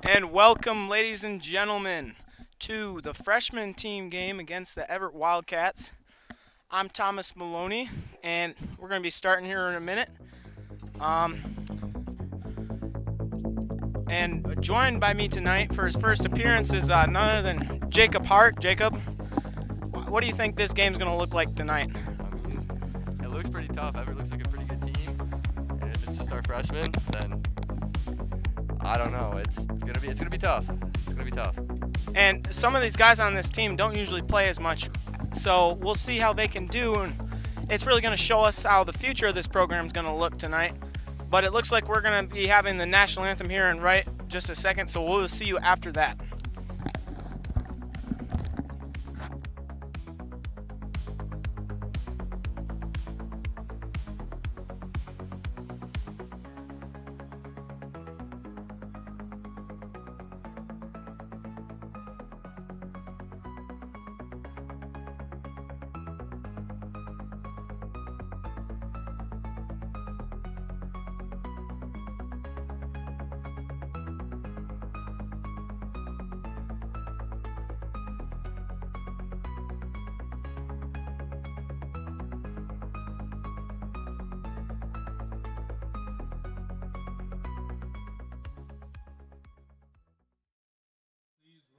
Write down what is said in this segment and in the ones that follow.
And welcome, ladies and gentlemen, to the freshman team game against the Evart Wildcats. I'm Thomas Maloney, and we're going to be starting here in a minute. And joined by me tonight for his first appearance is none other than Jacob Hart. Jacob, what do you think this game's going to look like tonight? It looks pretty tough. Evart looks like a pretty good team, and if it's just our freshmen, then I don't know. It's gonna be tough. It's gonna be tough. And some of these guys on this team don't usually play as much, so we'll see how they can do. And it's really going to show us how the future of this program is going to look tonight. But it looks like we're going to be having the national anthem here in just a second, so we'll see you after that.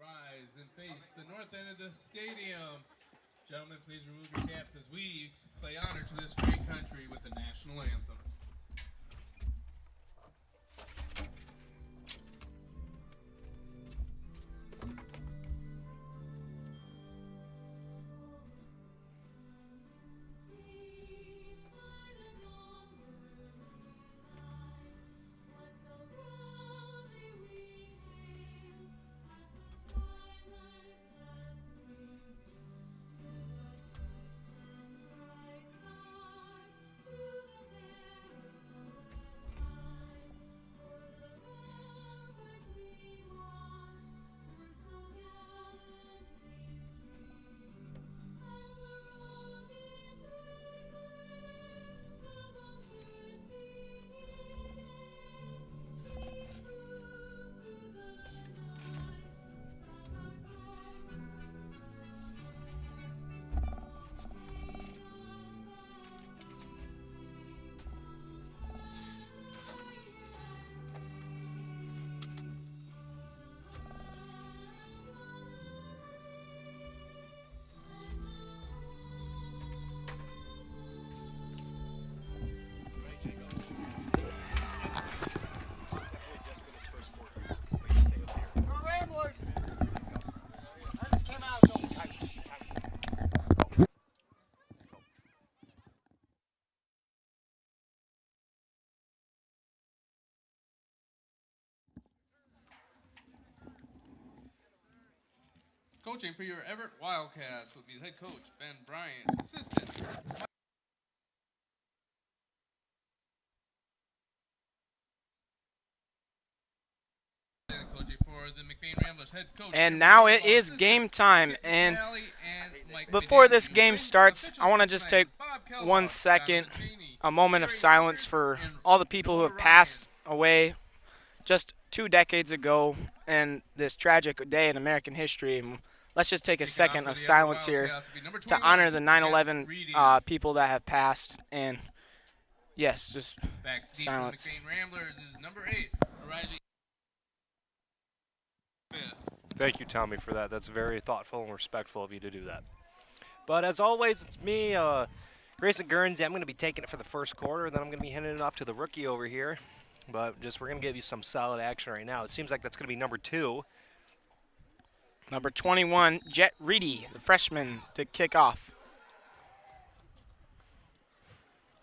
Rise and face the north end of the stadium. Gentlemen, please remove your caps as we play honor to this great country with the national anthem. Coaching for your Evart Wildcats will be head coach Ben Bryant, assistant. Coaching for the McBain Ramblers, head coach. And now it is game time. And before this game starts, I want to just take 1 second, a moment of silence for all the people who have passed away just 2 decades ago and this tragic day in American history. And let's just take a second of silence here to honor the 9/11 people that have passed. And yes, just silence. Ramblers is number 8, Horizon. Thank you, Tommy, for that. That's very thoughtful and respectful of you to do that. But as always, it's me, Grayson Guernsey. I'm going to be taking it for the first quarter, and then I'm going to be handing it off to the rookie over here. But we're going to give you some solid action right now. It seems like that's going to be number 2. Number 21, Jet Reedy, the freshman, to kick off.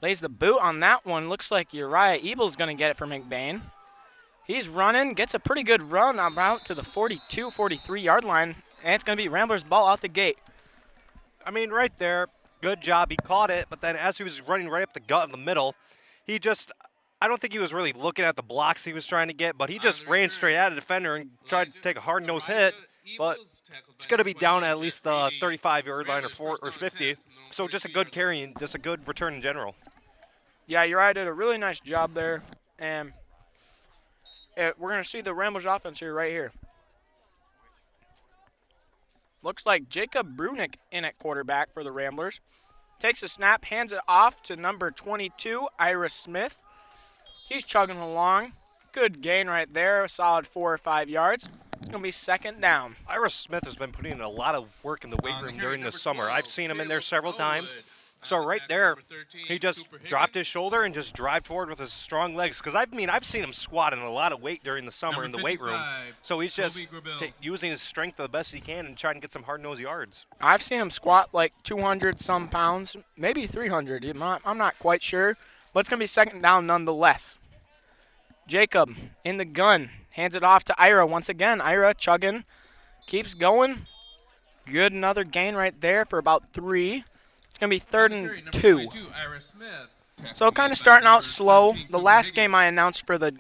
Lays the boot on that one. Looks like Uriah Ebel's going to get it for McBain. He's running, gets a pretty good run out to the 42, 43-yard line, and it's going to be Ramblers' ball out the gate. I mean, right there, good job. He caught it, but then as he was running right up the gut in the middle, he just, I don't think he was really looking at the blocks he was trying to get, but he just ran straight at a defender and tried to take a hard-nosed hit, but it's going to be down at least the 35-yard line or 50. So just a good carry and just a good return in general. Yeah, Uriah did a really nice job there, and we're going to see the Ramblers offense here right here. Looks like Jacob Brunick in at quarterback for the Ramblers. Takes a snap, hands it off to number 22, Ira Smith. He's chugging along. Good gain right there, a solid 4 or 5 yards. It's going to be second down. Ira Smith has been putting in a lot of work in the weight room during the summer. I've seen him in there several times. So right there, he just dropped his shoulder and just drive forward with his strong legs. Because, I've seen him squatting a lot of weight during the summer in the weight room. So he's just using his strength the best he can and trying to get some hard-nosed yards. I've seen him squat like 200-some pounds, maybe 300. I'm not quite sure. But it's going to be second down nonetheless. Jacob in the gun. Hands it off to Ira once again. Ira chugging. Keeps going. Good, another gain right there for about 3. It's going to be third and 2. So kind of starting out slow. The last game I announced for the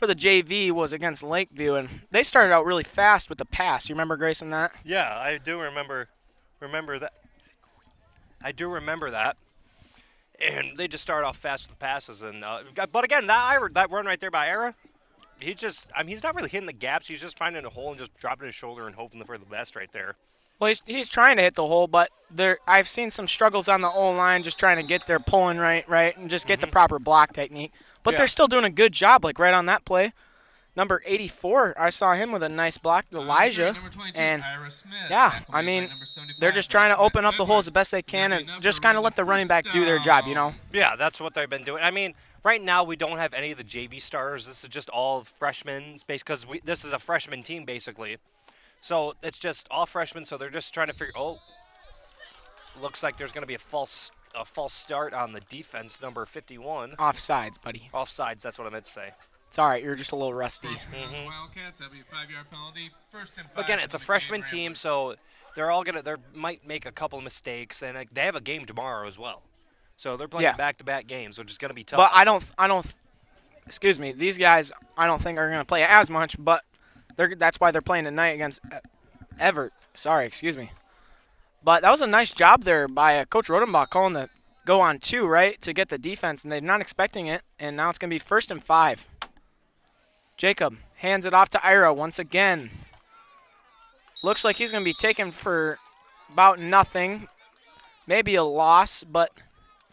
JV was against Lakeview, and they started out really fast with the pass. You remember, Grayson, that? Yeah, I do remember that. I do remember that. And they just started off fast with the passes. And but again, that run right there by Ira, he's not really hitting the gaps. He's just finding a hole and just dropping his shoulder and hoping for the best right there. Well, he's trying to hit the hole, but I've seen some struggles on the O-line just trying to get their pulling right, and just get the proper block technique. But they're still doing a good job, like right on that play. Number 84, I saw him with a nice block, Elijah. And, yeah, I mean, they're just trying to open up the holes the best they can and just kind of let the running back do their job, you know? Yeah, that's what they've been doing. I mean, right now we don't have any of the JV starters. This is just all freshmen, because this is a freshman team, basically. So it's just all freshmen, so they're just trying to figure, looks like there's going to be a false start on the defense, number 51. Offsides, buddy. Offsides, that's what I meant to say. It's all right, you're just a little rusty. Wildcats, that'll be a 5-yard penalty. First and 5. Again, it's a freshman team, so they might make a couple of mistakes, and they have a game tomorrow as well. So they're playing back-to-back games, which is going to be tough. But excuse me, these guys I don't think are going to play as much, but that's why they're playing tonight against Evart. Sorry, excuse me. But that was a nice job there by Coach Rodenbach calling the go on 2, right, to get the defense, and they're not expecting it, and now it's going to be first and 5. Jacob hands it off to Ira once again. Looks like he's going to be taken for about nothing, maybe a loss, but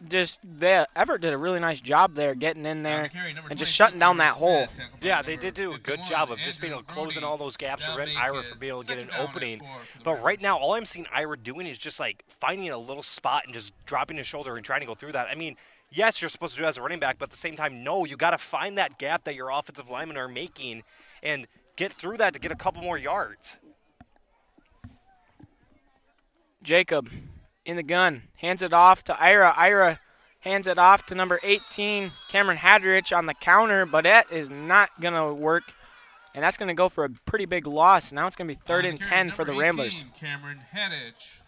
Evart did a really nice job there getting in there and just shutting down that hole. Yeah, they did do a good job of just being able to close in all those gaps, prevent Ira from being able to get an opening. But right now, all I'm seeing Ira doing is just like finding a little spot and just dropping his shoulder and trying to go through that. I mean, yes, you're supposed to do it as a running back, but at the same time, no, you got to find that gap that your offensive linemen are making and get through that to get a couple more yards. Jacob in the gun, hands it off to Ira. Ira hands it off to number 18, Cameron Hadrich on the counter, but that is not going to work. and that's going to go for a pretty big loss. Now it's going to be 3rd and 10 for the Number Ramblers. 18, Cameron Heddich.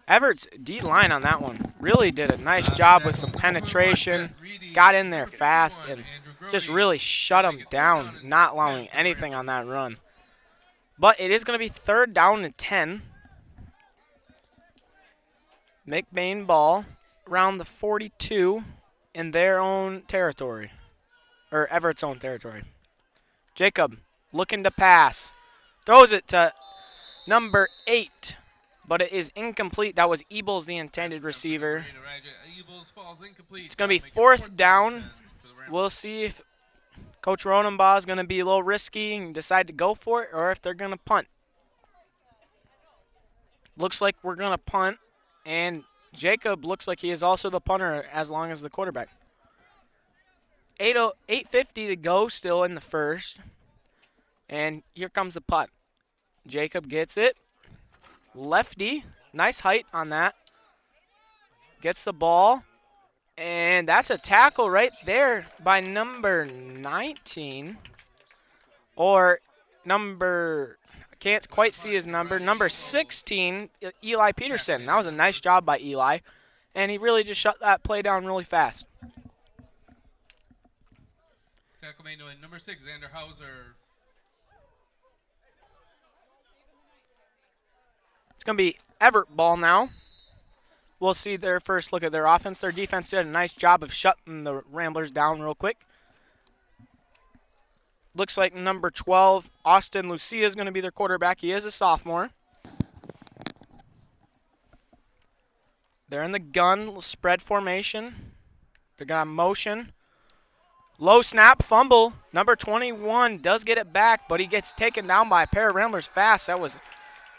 Everett's D-line on that one really did a nice job with some penetration, got in there fast, and just really shut them down, not allowing anything on that run. But it is going to be 3rd down and 10. McBain ball around the 42 in their own territory, or Everett's own territory. Jacob looking to pass, throws it to number 8. But it is incomplete. That was Ebels, the intended receiver. It's going to be 4th down. We'll see if Coach Ronenbaugh is going to be a little risky and decide to go for it, or if they're going to punt. Looks like we're going to punt, and Jacob looks like he is also the punter as long as the quarterback. 8:50 to go still in the first. And here comes the punt. Jacob gets it. Lefty, nice height on that. Gets the ball, and that's a tackle right there by number 19, or number, I can't quite see his number, number 16, Eli Peterson. That was a nice job by Eli, and he really just shut that play down really fast. Tackle made by number 6, Xander Hauser. It's going to be Evart ball now. We'll see their first look at their offense. Their defense did a nice job of shutting the Ramblers down real quick. Looks like number 12, Austin Lucia, is going to be their quarterback. He is a sophomore. They're in the gun, spread formation. They're going to motion. Low snap, fumble. Number 21 does get it back, but he gets taken down by a pair of Ramblers fast. That was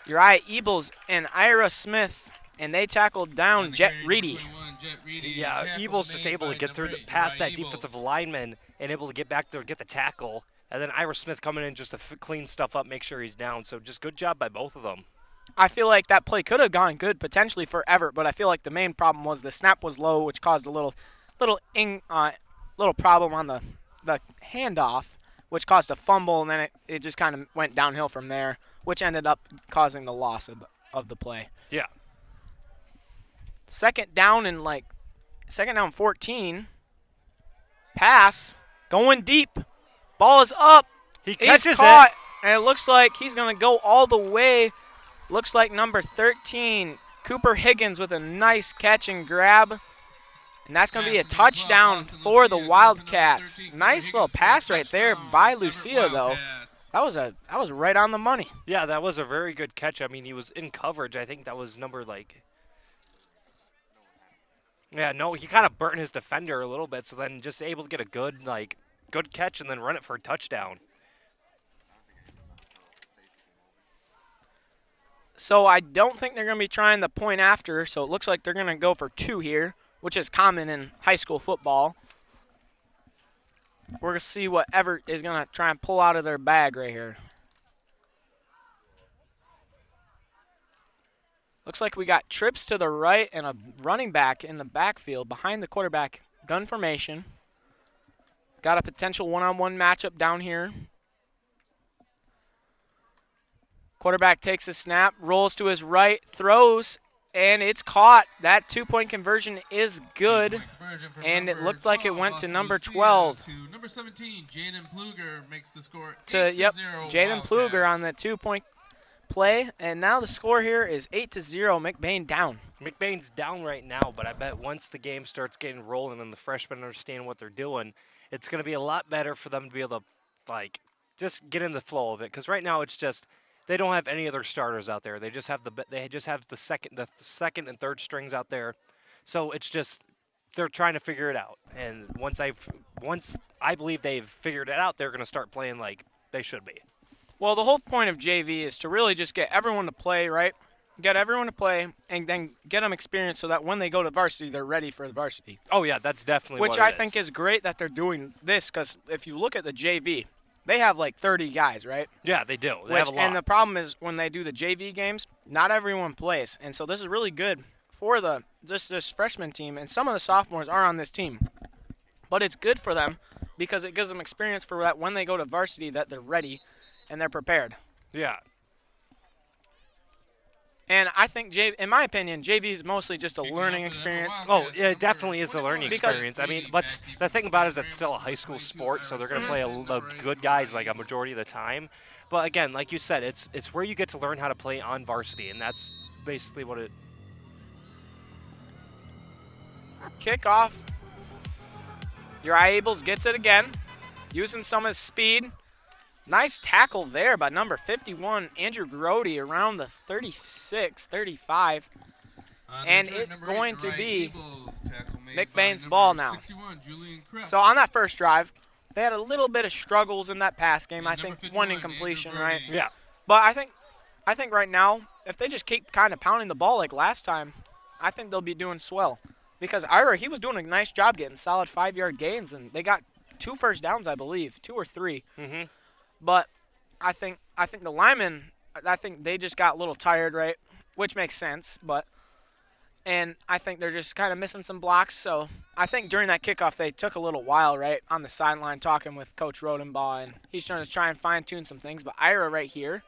Uriah Ebels and Ira Smith, and they tackled down Jet Reedy. Yeah, Ebels just able to get through past that defensive lineman and able to get back there, get the tackle, and then Ira Smith coming in just to clean stuff up, make sure he's down. So just good job by both of them. I feel like that play could have gone good potentially for Evart, but I feel like the main problem was the snap was low, which caused a little problem on the handoff, which caused a fumble, and then it just kind of went downhill from there, which ended up causing the loss of the play. Yeah. Second down 14. Pass going deep. Ball is up. He catches He's caught, it. and it looks like he's going to go all the way. Looks like number 13, Cooper Higgins, with a nice catch and grab. And that's going to be a touchdown for the Wildcats. Nice little pass right there by Lucia, though. That was right on the money. Yeah, that was a very good catch. I mean, he was in coverage. I think that was number he kind of burnt his defender a little bit, so then just able to get a good catch and then run it for a touchdown. So I don't think they're going to be trying the point after, so it looks like they're going to go for 2 here, which is common in high school football. We're going to see what Evart is going to try and pull out of their bag right here. Looks like we got trips to the right and a running back in the backfield behind the quarterback. Gun formation. Got a potential one-on-one matchup down here. Quarterback takes a snap, rolls to his right, throws, and it's caught. That 2-point conversion is good, and it looked like it went to number 12. To number 17, Jaden Pluger makes the score. Jaden Pluger on the 2-point play, and now the score here is 8-0. McBain down. McBain's down right now, but I bet once the game starts getting rolling and the freshmen understand what they're doing, it's going to be a lot better for them to be able to just get in the flow of it. Because right now it's just they don't have any other starters out there. They just have the second and third strings out there. So it's just they're trying to figure it out. And once I believe they've figured it out, they're going to start playing like they should be. Well, the whole point of JV is to really just get everyone to play, right? Get everyone to play and then get them experience so that when they go to varsity, they're ready for the varsity. Oh, yeah, that's definitely what Which it I is. think is great that they're doing this because if you look at the JV, they have like 30 guys, right? Yeah, they do. They have a lot. And the problem is when they do the JV games, not everyone plays. And so this is really good for this freshman team, and some of the sophomores are on this team. But it's good for them because it gives them experience for that when they go to varsity that they're ready and they're prepared. Yeah. And I think, in my opinion, JV is mostly just a learning experience. Oh, yeah, it definitely is a learning Because- experience. I mean, but the thing about it is it's still a high school sport, so they're going to play the good guys like a majority of the time. But again, like you said, it's where you get to learn how to play on varsity, and that's basically what it. Kickoff. Uriah Abels gets it again, using some of his speed. Nice tackle there by number 51, Andrew Grody, around the 36, 35. And it's going to be McBain's ball now. So on that first drive, they had a little bit of struggles in that pass game. I think one incompletion, right? Yeah. But I think right now, if they just keep kind of pounding the ball like last time, I think they'll be doing swell. Because Ira, he was doing a nice job getting solid 5-yard gains, and they got 2 first downs, I believe, 2 or 3. Mm-hmm. But I think the linemen, I think they just got a little tired, right? Which makes sense, and I think they're just kind of missing some blocks. So I think during that kickoff they took a little while, right, on the sideline talking with Coach Rodenbaugh, and he's trying to fine-tune some things. But Ira right here,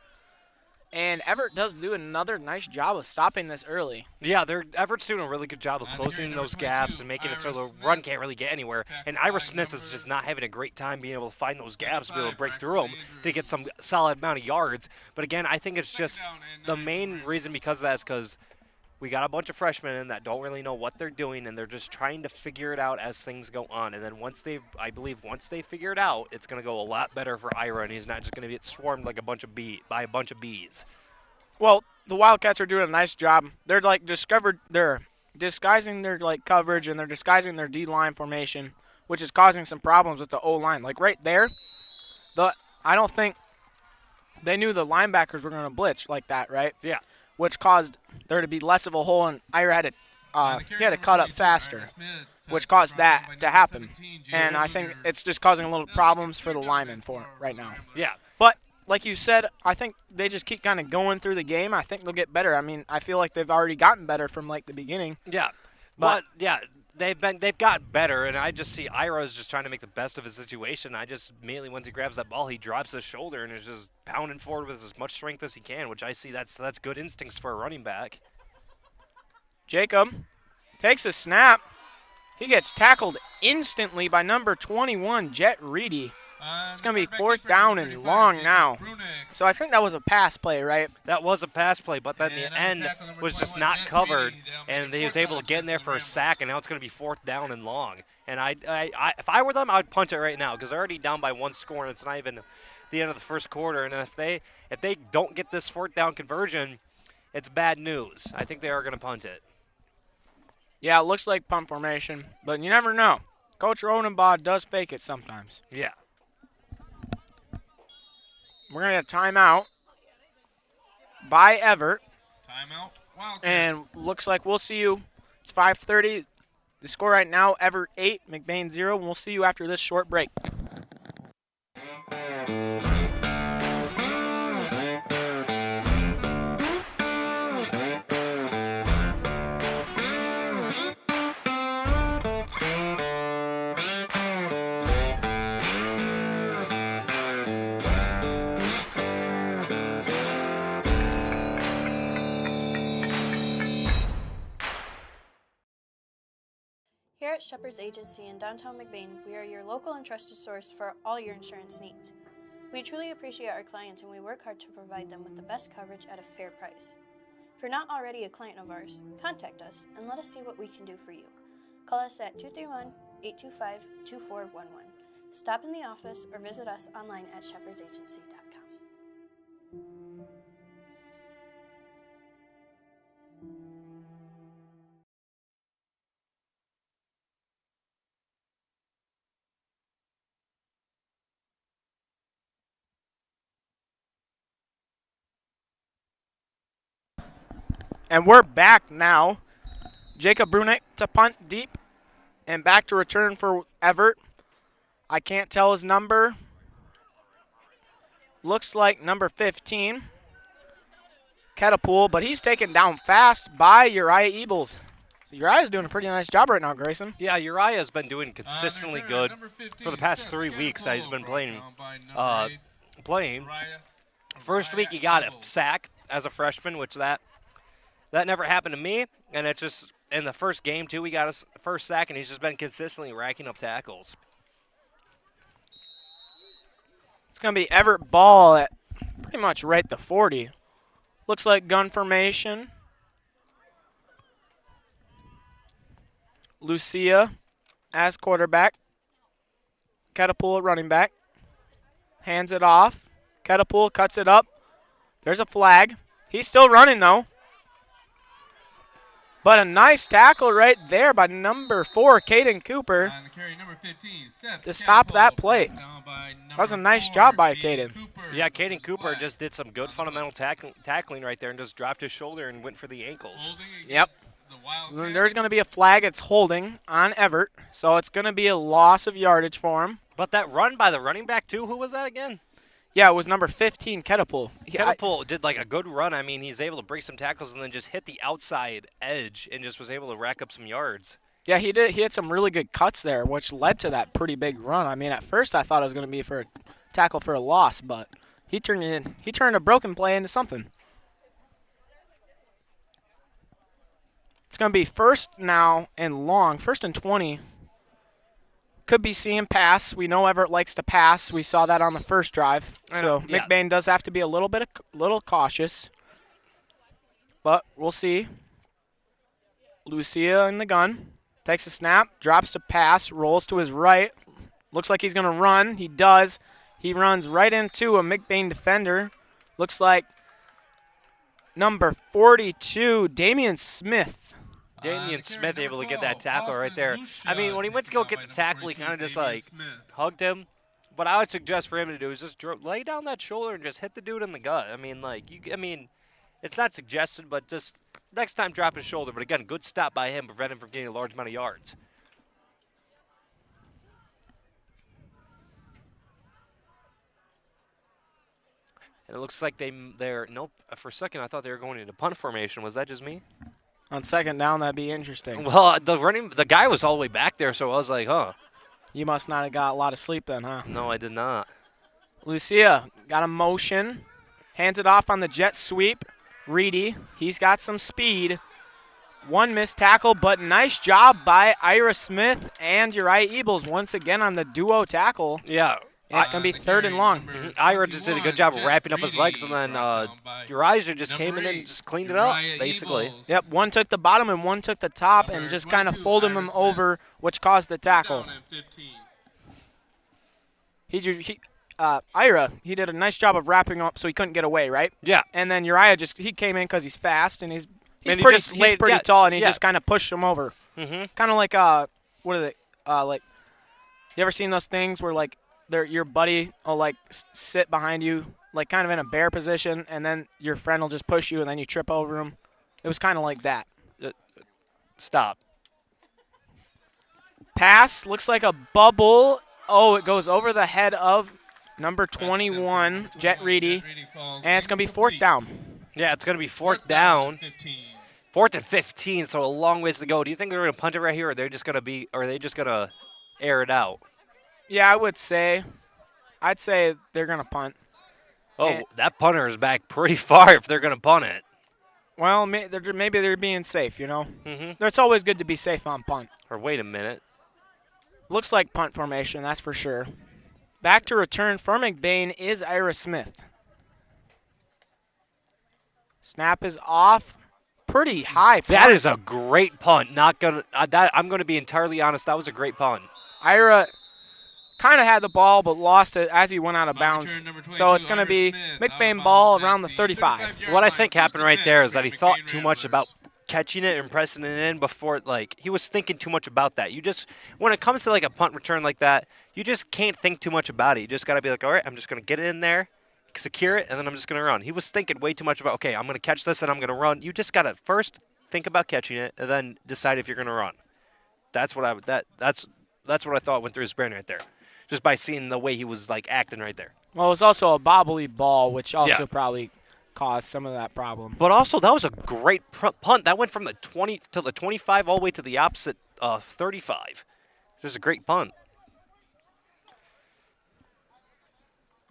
and Evart does do another nice job of stopping this early. Yeah, Everett's doing a really good job of closing those gaps and making it so the run can't really get anywhere. And Ira Smith is just not having a great time being able to find those gaps, be able to break through them to get some solid amount of yards. But again, I think it's just the main reason because of that is because we got a bunch of freshmen in that don't really know what they're doing, and they're just trying to figure it out as things go on. And then I believe once they figure it out, it's going to go a lot better for Ira, and he's not just going to get swarmed like by a bunch of bees. Well, the Wildcats are doing a nice job. They're they're disguising their coverage, and they're disguising their D-line formation, which is causing some problems with the O-line. Like right there, I don't think they knew the linebackers were going to blitz like that, right? Yeah. Which caused there to be less of a hole, and Ira had to cut up faster, which caused that to happen. And I think it's just causing a little problems for the linemen right now. Yeah. But like you said, I think they just keep kind of going through the game. I think they'll get better. I mean, I feel like they've already gotten better from the beginning. Yeah. But yeah, they've got better, and I just see Ira's just trying to make the best of his situation. I just immediately, once he grabs that ball, he drops his shoulder and is just pounding forward with as much strength as he can, which I see that's good instincts for a running back. Jacob takes a snap. He gets tackled instantly by number 21, Jet Reedy. It's going to be 4th down and long now. So I think that was a pass play, right? That was a pass play, but then the end was just not covered, and he was able to get in there for a sack, and now it's going to be 4th down and long. And if I were them, I would punt it right now because they're already down by 1 score, and it's not even the end of the first quarter. And if they don't get this 4th down conversion, it's bad news. I think they are going to punt it. Yeah, it looks like punt formation, but you never know. Coach Rodenbaugh does fake it sometimes. Yeah. We're going to get a timeout by Evart. Timeout. Wildcats. And looks like we'll see you. It's 5:30. The score right now, Evart 8, McBain 0. And we'll see you after this short break. Here at Shepherd's Agency in downtown McBain, we are your local and trusted source for all your insurance needs. We truly appreciate our clients and we work hard to provide them with the best coverage at a fair price. If you're not already a client of ours, contact us and let us see what we can do for you. Call us at 231-825-2411. Stop in the office or visit us online at shepherdsagency.com. And we're back now. Jacob Bruneck to punt deep and back to return for Evart. I can't tell his number. Looks like number 15, Catapool, but he's taken down fast by Uriah Ebels. So Uriah's doing a pretty nice job right now, Grayson. Yeah, Uriah's been doing consistently good for the past 3 weeks that he's been playing. First week he got a sack as a freshman, which that never happened to me, and it's just in the first game too. He got his first sack, and he's just been consistently racking up tackles. It's gonna be Evart ball at pretty much right the 40. Looks like gun formation. Lucia as quarterback. Ketapul at running back. Hands it off. Ketapul cuts it up. There's a flag. He's still running, though. But a nice tackle right there by number 4, Caden Cooper, to stop that play. That was a nice job by Caden. Yeah, Caden Cooper just did some good fundamental tackling right there and just dropped his shoulder and went for the ankles. Yep. There's going to be a flag. It's holding on Evart, so it's going to be a loss of yardage for him. But that run by the running back, too, who was that again? Yeah, it was number 15, Ketapul. Ketapul did like a good run. I mean, he's able to break some tackles and then just hit the outside edge and just was able to rack up some yards. Yeah, he did. He had some really good cuts there, which led to that pretty big run. I mean, at first I thought it was going to be for a tackle for a loss, but he turned it in. He turned a broken play into something. It's going to be first now and long, 1st and 20. Could be seeing pass. We know Evart likes to pass. We saw that on the first drive. So yeah. McBain does have to be a little cautious. But we'll see. Lucia in the gun. Takes a snap, drops a pass, rolls to his right. Looks like he's going to run. He does. He runs right into a McBain defender. Looks like number 42, Damian Smith. Damian Smith able to get that tackle right there. I mean, when he went to go get the tackle, he kind of just like hugged him. What I would suggest for him to do is just lay down that shoulder and just hit the dude in the gut. I mean, it's not suggested, but just next time drop his shoulder. But again, good stop by him, prevent him from getting a large amount of yards. And it looks like they're nope. For a second, I thought they were going into punt formation. Was that just me? On second down, that'd be interesting. Well, the guy was all the way back there, so I was like, huh. You must not have got a lot of sleep then, huh? No, I did not. Lucia got a motion. Hands it off on the jet sweep. Reedy, he's got some speed. One missed tackle, but nice job by Ira Smith and Uriah Ebles once again on the duo tackle. Yeah. And it's going to be 3rd and long. Ira just did a good job of wrapping up his legs, and then Uriah just came in and just cleaned it up, basically. Yep, one took the bottom and one took the top and just kind of folded him over, which caused the tackle. Ira, he did a nice job of wrapping up so he couldn't get away, right? Yeah. And then Uriah he came in because he's fast and he's And pretty tall, and he just kind of pushed him over. Mm-hmm. Kind of like, what are they, like, you ever seen those things where, like, your buddy will, like, sit behind you, like, kind of in a bear position, and then your friend will just push you, and then you trip over him? It was kind of like that. Stop. Pass, looks like a bubble. Oh, it goes over the head of number 21, Jet Reedy, and it's going to be 4th down. Yeah, it's going to be 4th down. 4th and 15, so a long ways to go. Do you think they're going to punt it right here, or are they just going to air it out? Yeah, I'd say they're going to punt. Oh, that punter is back pretty far if they're going to punt it. Well, maybe they're being safe, you know. Mm-hmm. It's always good to be safe on punt. Or wait a minute. Looks like punt formation, that's for sure. Back to return for McBain is Ira Smith. Snap is off. Pretty high punt. That is a great punt. I'm going to be entirely honest. That was a great punt. Ira kind of had the ball but lost it as he went out of bounds. So it's going to be McBain ball around the 35. What I think happened right there is that he thought too much about catching it and pressing it in before, like, he was thinking too much about that. When it comes to, like, a punt return like that, you just can't think too much about it. You just got to be like, all right, I'm just going to get it in there, secure it, and then I'm just going to run. He was thinking way too much about, okay, I'm going to catch this and I'm going to run. You just got to first think about catching it and then decide if you're going to run. That's what I thought went through his brain right there, just by seeing the way he was, like, acting right there. Well, it was also a bobbly ball, which also probably caused some of that problem. But also, that was a great punt. That went from the 20 to the 25 all the way to the opposite 35. This is a great punt.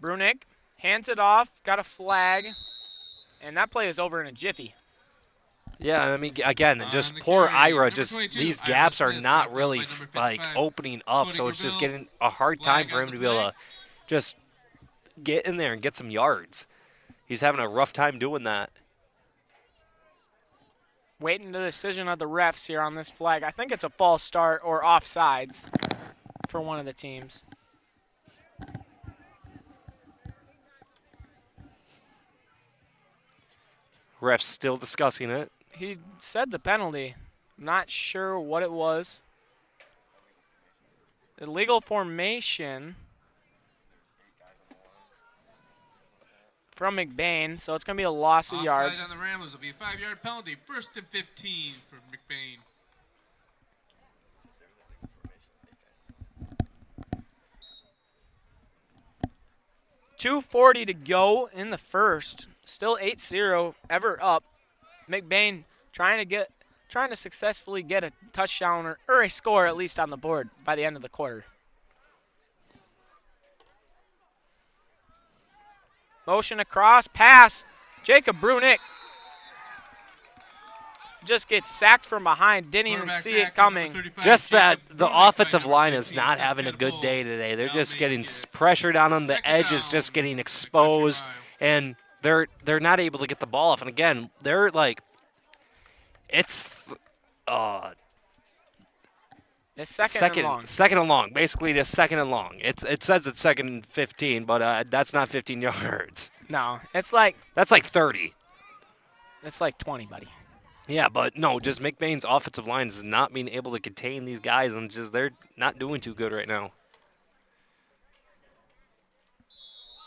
Brunick hands it off, got a flag, and that play is over in a jiffy. Yeah, I mean, again, just poor Ira. Just these gaps are not really like opening up, so it's just getting a hard time for him to be able to just get in there and get some yards. He's having a rough time doing that. Waiting the decision of the refs here on this flag. I think it's a false start or offsides for one of the teams. Ref's still discussing it. He said the penalty. I'm not sure what it was. Illegal formation from McBain, so it's going to be a loss of yards. Offside on the Ramblers will be a 5-yard penalty. 1st and 15 for McBain. .240 to go in the first. Still 8-0, ever up. McBain trying to successfully get a touchdown or a score at least on the board by the end of the quarter. Motion across, pass. Jacob Brunick just gets sacked from behind. Didn't even see it coming. Just that the offensive line is not having a good day today. They're just getting pressured on them. The edge is just getting exposed, and they're not able to get the ball off. And again, they're like, it's second and long. Second and long. Basically, just second and long. It says it's 2nd and 15, but that's not 15 yards. No, that's like 30. It's like 20, buddy. Yeah, but no, just McBain's offensive line is not being able to contain these guys, and just they're not doing too good right now.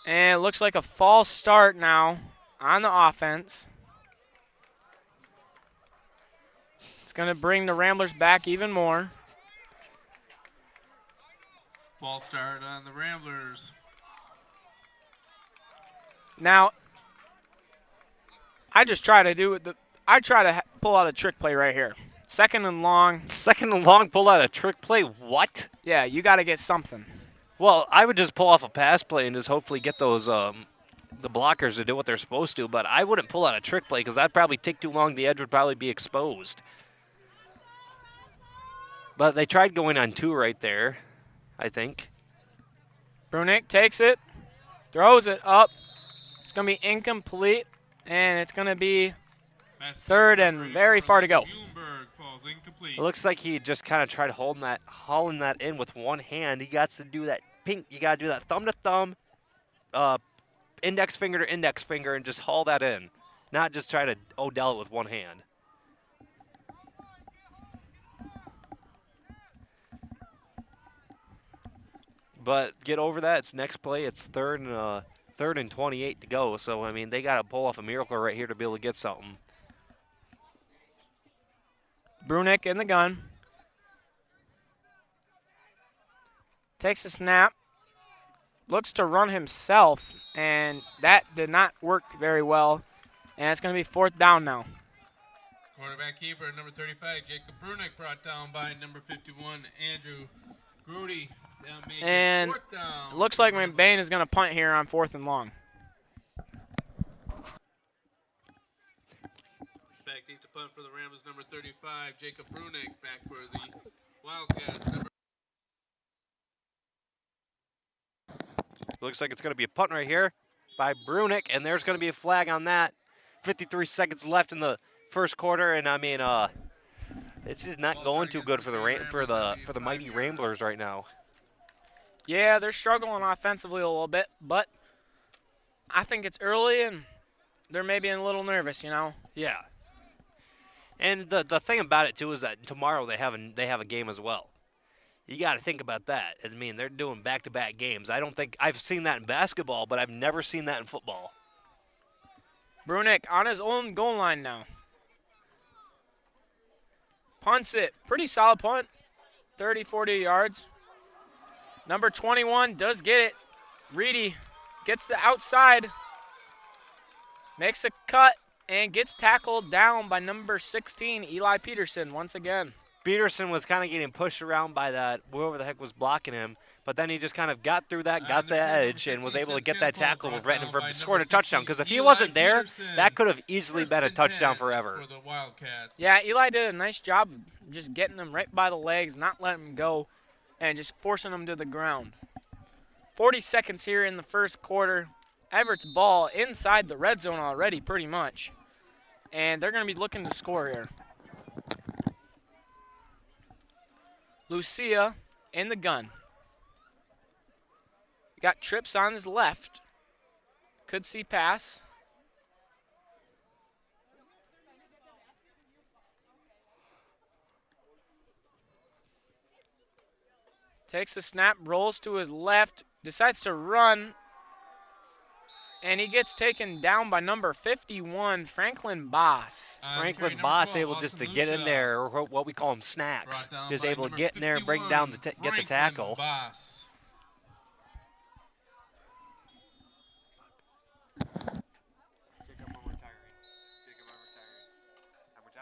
And it looks like a false start now on the offense. It's going to bring the Ramblers back even more. False start on the Ramblers. Now, I just try to do it. I try to pull out a trick play right here. 2nd and long. 2nd and long, pull out a trick play? What? Yeah, you got to get something. Well, I would just pull off a pass play and just hopefully get those the blockers to do what they're supposed to, but I wouldn't pull out a trick play because that'd probably take too long. The edge would probably be exposed. But they tried going on 2 right there, I think. Brunick takes it, throws it up. It's going to be incomplete, and it's going to be 3rd and very far to go. It looks like he just kind of tried hauling that in with one hand. He got to do that you got to do that thumb to thumb, index finger to index finger, and just haul that in. Not just try to Odell it with one hand. But get over that. It's next play. It's 3rd and 28 to go. So, I mean, they got to pull off a miracle right here to be able to get something. Brunick in the gun. Takes a snap. Looks to run himself, and that did not work very well. And it's going to be 4th down now. Quarterback keeper, number 35, Jacob Brunick, brought down by number 51, Andrew Grudy. And it looks like McBain is going to punt here on 4th and long. Back deep to punt for the Ramblers, number 35, Jacob Brunick. Back for the Wildcats, Looks like it's going to be a punt right here by Brunick, and there's going to be a flag on that. 53 seconds left in the first quarter, and I mean, it's just not going too good for the mighty Ramblers right now. Yeah, they're struggling offensively a little bit, but I think it's early and they're maybe a little nervous, you know. Yeah. And the thing about it too is that tomorrow they have a game as well. You got to think about that. I mean, they're doing back-to-back games. I don't think I've seen that in basketball, but I've never seen that in football. Brunick on his own goal line now. Punts it. Pretty solid punt. 30, 40 yards. Number 21 does get it. Reedy gets the outside. Makes a cut and gets tackled down by number 16, Eli Peterson, once again. Peterson was kind of getting pushed around by that, whoever the heck was blocking him, but then he just kind of got through that, got the edge, and was able to get that tackle, preventing him from scoring a touchdown. Because if he wasn't there, that could have easily been a touchdown forever. For the Wildcats. Yeah, Eli did a nice job of just getting him right by the legs, not letting him go, and just forcing him to the ground. 40 seconds here in the first quarter. Everett's ball inside the red zone already, pretty much. And they're going to be looking to score here. Lucia in the gun. Got trips on his left. Could see pass. Takes the snap, rolls to his left, decides to run, and he gets taken down by number 51, Franklin Boss. Franklin Boss able just to get in there, or what we call them snacks. Just able to get in there and bring down the get the tackle. Boss.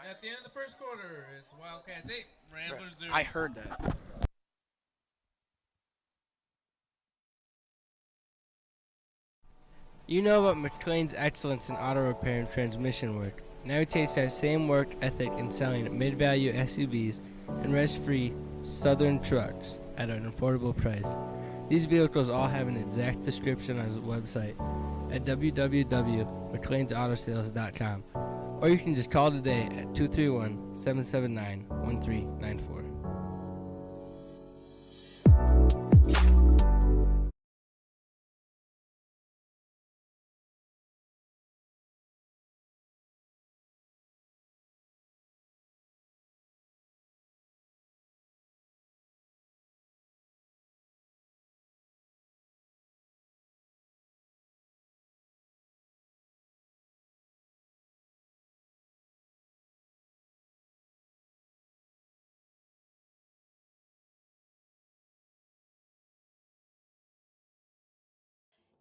At the end of the first quarter, it's Wildcats 8, Ramblers 0. I heard that. You know about McLain's excellence in auto repair and transmission work. Now he takes that same work ethic in selling mid-value SUVs and rest-free Southern trucks at an affordable price. These vehicles all have an exact description on his website at www.mclainsAutosales.com, or you can just call today at 231-779-1394.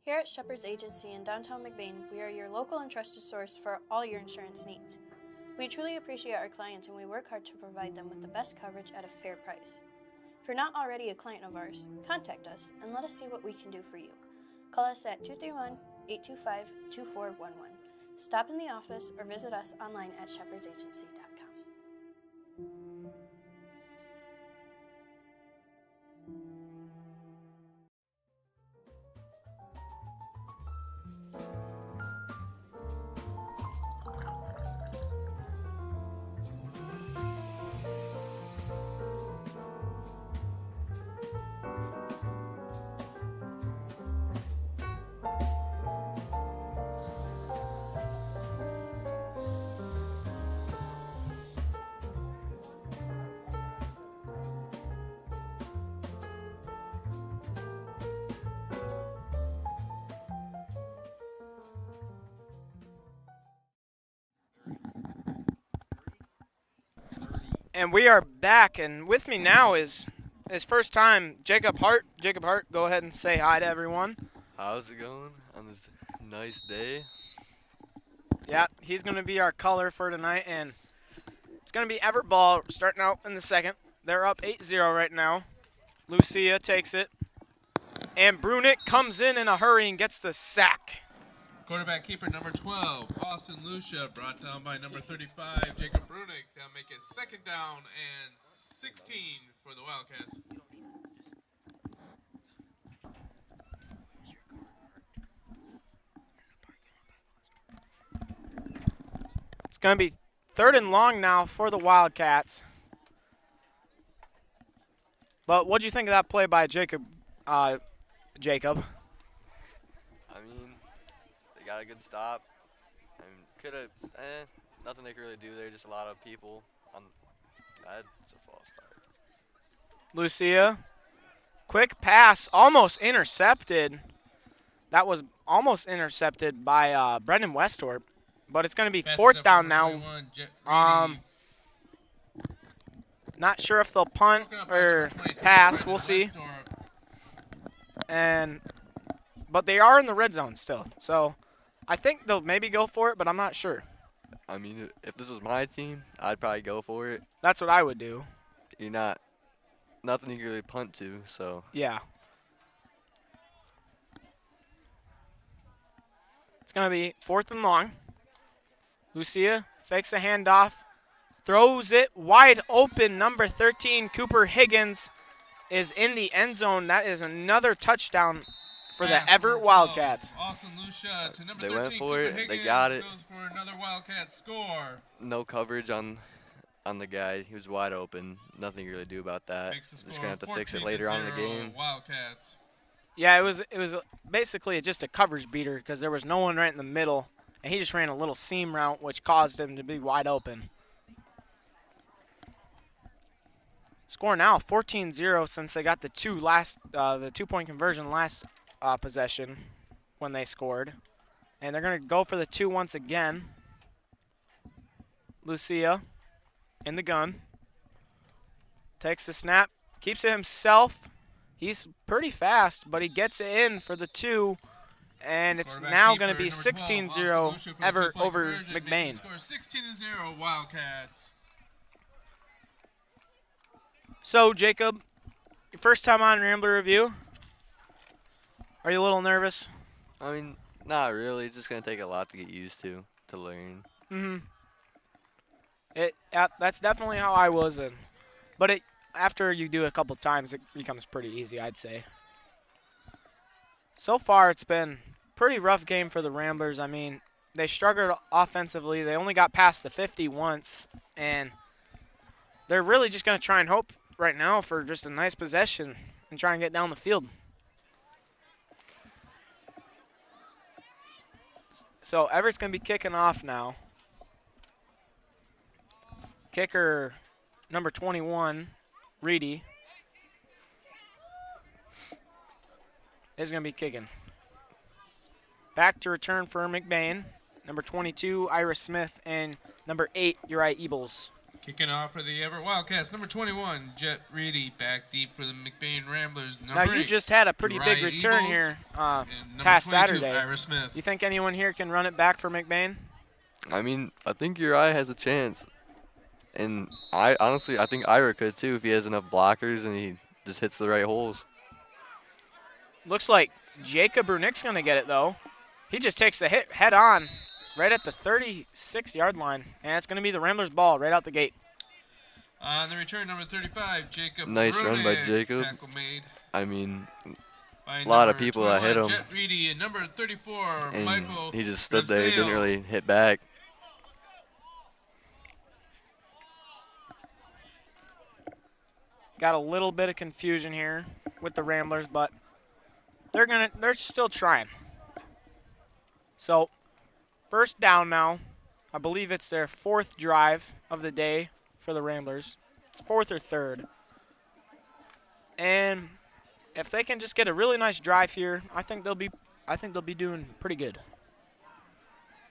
Here at Shepherd's Agency in downtown McBain, we are your local and trusted source for all your insurance needs. We truly appreciate our clients and we work hard to provide them with the best coverage at a fair price. If you're not already a client of ours, contact us and let us see what we can do for you. Call us at 231-825-2411. Stop in the office or visit us online at shepherdsagency.com. And we are back, and with me now is his first time, Jacob Hart. Jacob Hart, go ahead and say hi to everyone. How's it going on this nice day? Yeah, he's going to be our color for tonight, and it's going to be Evart ball starting out in the second. They're up 8-0 right now. Lucia takes it, and Brunick comes in a hurry and gets the sack. Quarterback keeper number 12, Austin Lucia, brought down by number 35, Jacob Brunick. That'll make it second down and 16 for the Wildcats. It's going to be third and long now for the Wildcats. But what do you think of that play by Jacob? Jacob? I mean, they got a good stop. I mean, could have, nothing they could really do there. Just a lot of people on. That's a false start. Lucia, quick pass, almost intercepted. That was almost intercepted by Brendan Westorp, but it's going to be fourth down now. Not sure if they'll punt or pass. We'll see. But they are in the red zone still, so I think they'll maybe go for it, but I'm not sure. I mean, if this was my team, I'd probably go for it. That's what I would do. You're not nothing you can really punt to, so Yeah. It's going to be 4th and long. Lucia fakes a handoff, throws it wide open. Number 13, Cooper Higgins, is in the end zone. That is another touchdown for the Evart Wildcats. Austin Lucia to number they 13, went for Cooper it. Higgins They got it. goes for another Wildcat score. No coverage on the guy. He was wide open. Nothing you really do about that. Makes the Just score gonna have to fix it 14-0 later on in the game. Wildcats. Yeah, it was basically just a coverage beater because there was no one right in the middle, and he just ran a little seam route, which caused him to be wide open. Score now 14-0 since they got the 2-point conversion last possession when they scored, and they're gonna go for the 2 once again. Lucia in the gun, takes the snap, keeps it himself. He's pretty fast, but he gets it in for the 2, and it's now going to be 16-0 Evart over McBain. Score 16-0 Wildcats. So, Jacob, your first time on Rambler Review. Are you a little nervous? I mean, not really. It's just gonna take a lot to get used to learn. That's definitely how I was, but after you do it a couple times, it becomes pretty easy, I'd say. So far, it's been a pretty rough game for the Ramblers. I mean, they struggled offensively. They only got past the 50 once, and they're really just going to try and hope right now for just a nice possession and try and get down the field. So Everett's going to be kicking off now. Kicker number 21, Reedy, is going to be kicking. Back to return for McBain, number 22, Ira Smith, and number 8, Uriah Ebels. Kicking off for the Evart Wildcats, number 21, Jet Reedy, back deep for the McBain Ramblers. Now, you just had a pretty big return here past Saturday. Ira Smith. You think anyone here can run it back for McBain? I mean, I think Uriah has a chance. And I think Ira could too if he has enough blockers and he just hits the right holes. Looks like Jacob Brunick's going to get it, though. He just takes the hit head on right at the 36-yard line, and it's going to be the Ramblers' ball right out the gate. On the return, number 35, Jacob. Nice run by Jacob. Tackle made I mean, by a lot of people that hit him. Jet Reedy and number 34, And Michael. he just stood there. He Rosale. didn't really hit back. Got a little bit of confusion here with the Ramblers, but they're still trying. So, first down now. I believe it's their 4th drive of the day for the Ramblers. It's 4th or 3rd. And if they can just get a really nice drive here, I think they'll be doing pretty good.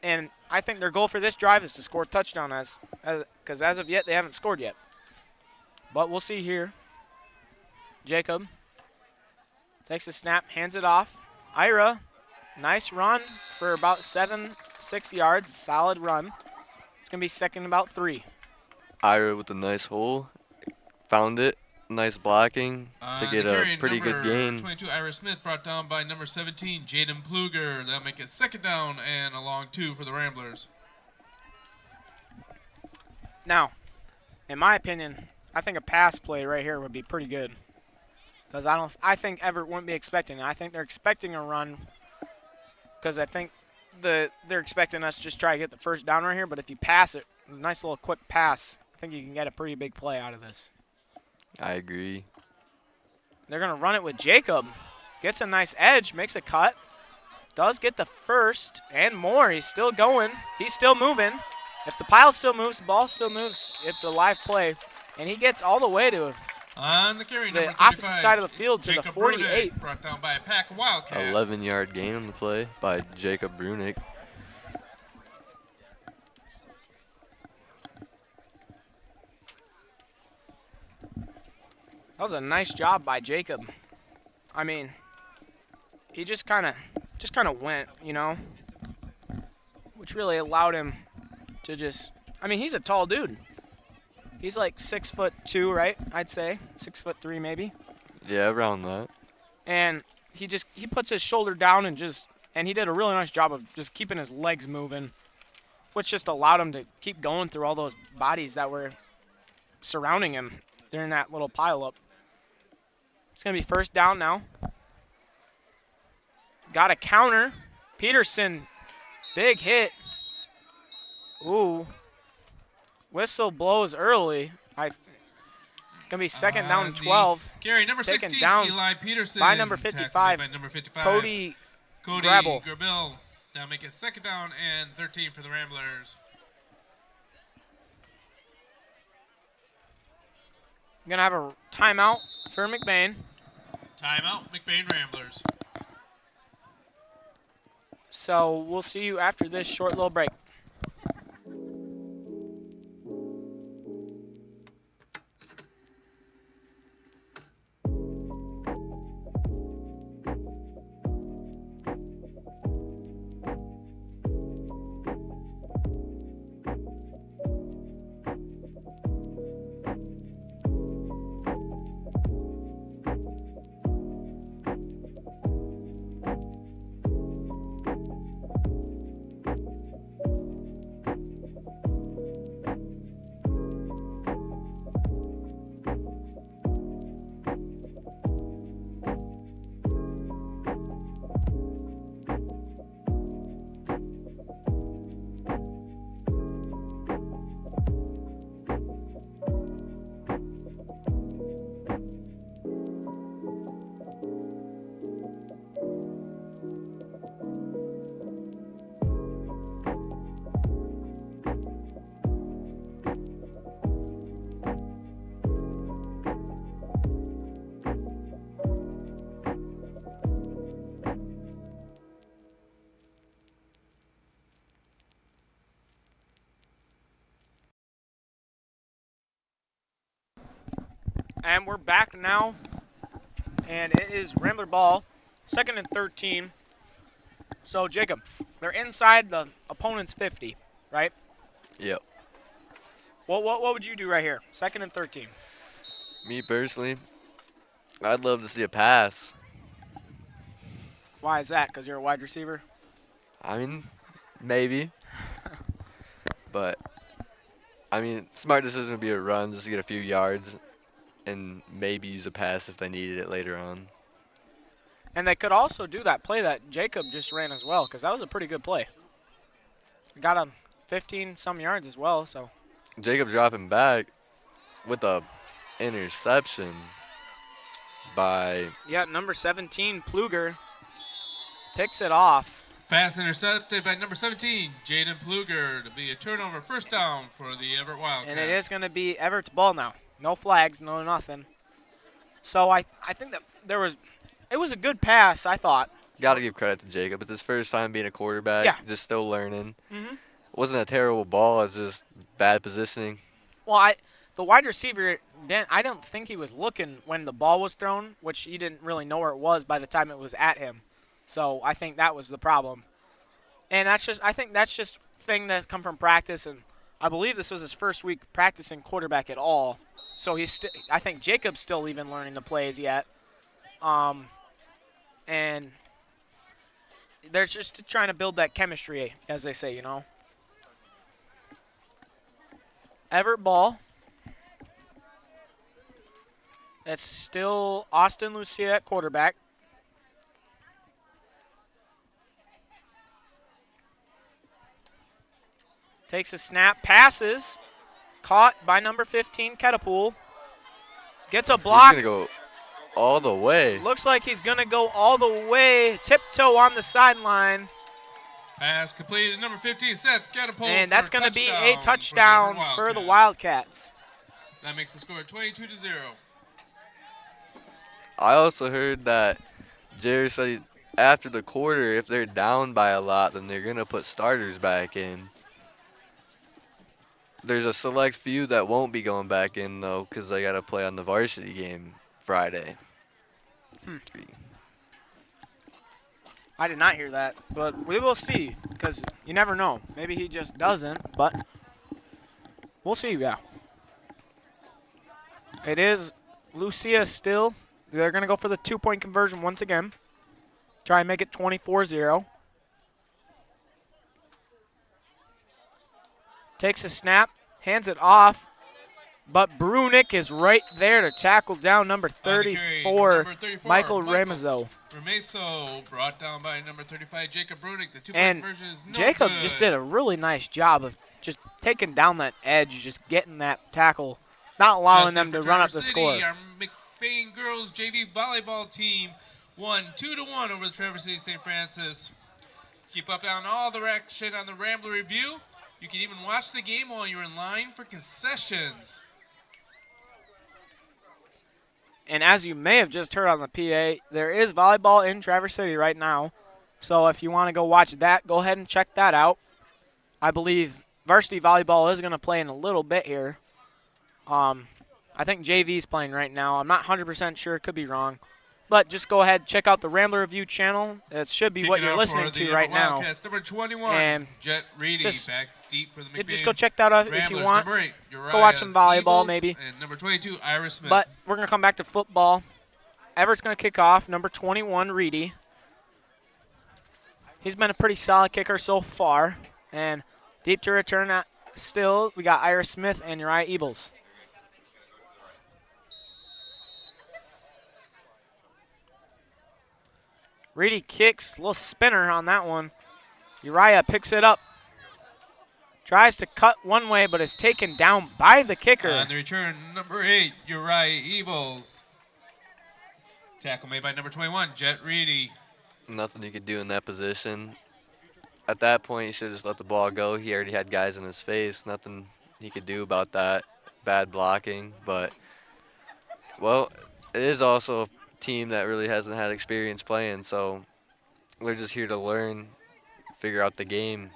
And I think their goal for this drive is to score a touchdown, because as of yet they haven't scored yet. But we'll see here. Jacob takes a snap, hands it off. Ira, nice run for about 6 yards. Solid run. It's going to be second about 3. Ira with a nice hole. Found it. Nice blocking to get a pretty good gain. 22, Ira Smith, brought down by number 17, Jaden Pluger. That'll make it second down and a long 2 for the Ramblers. Now, in my opinion, I think a pass play right here would be pretty good. Because I think Evart wouldn't be expecting it. I think they're expecting a run. Because I think they're expecting us to just try to get the first down right here. But if you pass it, a nice little quick pass, I think you can get a pretty big play out of this. I agree. They're going to run it with Jacob. Gets a nice edge, makes a cut. Does get the first and more. He's still going. He's still moving. If the pile still moves, the ball still moves. It's a live play. And he gets all the way to On the carry, the number opposite 35, side of the field to Jacob the 48. Brunick, brought down by a pack of Wildcats. 11-yard gain on the play by Jacob Brunick. That was a nice job by Jacob. I mean, he just kind of went, you know. which really allowed him to just, I mean, he's a tall dude. He's like 6'2", right? I'd say 6'3" maybe. Yeah, around that. And he puts his shoulder down and he did a really nice job of just keeping his legs moving, which just allowed him to keep going through all those bodies that were surrounding him during that little pileup. It's going to be first down now. Got a counter. Peterson, big hit. Ooh. Whistle blows early. It's going to be second down and 12. Gary, number Taken 16, down Eli Peterson. by number 55. By number 55. Cody Grabble. Grabble. Now make it second down and 13 for the Ramblers. Going to have a timeout for McBain. Timeout, McBain Ramblers. So we'll see you after this short little break. And we're back now, and it is Rambler ball, second and 13. So, Jacob, they're inside the opponent's 50, right? Yep. What would you do right here, second and 13? Me personally, I'd love to see a pass. Why is that? Because you're a wide receiver? I mean, maybe. But, I mean, smart decision would be a run just to get a few yards and maybe use a pass if they needed it later on. And they could also do that play that Jacob just ran as well, because that was a pretty good play. Got him 15-some yards as well, so. Jacob dropping back with a interception by... Yeah, number 17, Pluger, picks it off. Pass intercepted by number 17, Jaden Pluger, to be a turnover, first down for the Evart Wildcats. And it is going to be Everett's ball now. No flags, no nothing. So I think that it was a good pass, I thought. Got to give credit to Jacob. It's his first time being a quarterback. Yeah. Just still learning. Mm-hmm. It wasn't a terrible ball. It's just bad positioning. Well, the wide receiver, I don't think he was looking when the ball was thrown, which he didn't really know where it was by the time it was at him. So I think that was the problem. And I think that's just thing that's come from practice, and I believe this was his first week practicing quarterback at all. So I think Jacob's still even learning the plays yet. And they're just trying to build that chemistry, as they say, you know. Evart ball. That's still Austin Lucia at quarterback. Takes a snap, passes. Caught by number 15, Ketapool. Gets a block. He's going to go all the way. Looks like he's going to go all the way. Tiptoe on the sideline. Pass completed, number 15, Seth Ketapool. And that's going to be a touchdown for the Wildcats. That makes the score 22-0. I also heard that Jerry said after the quarter, if they're down by a lot, then they're going to put starters back in. There's a select few that won't be going back in, though, because they got to play on the varsity game Friday. I did not hear that, but we will see, because you never know. Maybe he just doesn't, but we'll see, yeah. It is Lucia still. They're going to go for the 2-point conversion once again. Try and make it 24-0. Takes a snap, hands it off, but Brunick is right there to tackle down number 34, Michael Ramazo. Ramazo brought down by number 35, Jacob Brunick. The 2-point And conversion is no Jacob good. just did a really nice job of just taking down that edge, just getting that tackle, not allowing them to run up the score. Our McBain girls JV volleyball team won 2-1 over the Traverse City St. Francis. Keep up on all the action on the Rambler Review. You can even watch the game while you're in line for concessions. And as you may have just heard on the PA, there is volleyball in Traverse City right now. So if you want to go watch that, go ahead and check that out. I believe varsity volleyball is going to play in a little bit here. I think JV's playing right now. I'm not 100% sure. Could be wrong. But just go ahead, check out the Rambler Review channel. It should be what you're listening to right now. Number 21, And Jet Reedy, just- back deep for the McBain. Just go check that out if you Ramblers. want. Number 8, Go watch some volleyball Eagles, maybe. And number 22, Iris Smith. But we're going to come back to football. Everett's going to kick off. Number 21, Reedy. He's been a pretty solid kicker so far. And deep to return still, we got Iris Smith and Uriah Ebels. Reedy kicks, little spinner on that one. Uriah picks it up. Tries to cut one way, but is taken down by the kicker. On the return, number 8, Uriah Ebels. Tackle made by number 21, Jet Reedy. Nothing you could do in that position. At that point, you should have just let the ball go. He already had guys in his face. Nothing he could do about that. Bad blocking. But, well, it is also a team that really hasn't had experience playing, so they're just here to learn, figure out the game.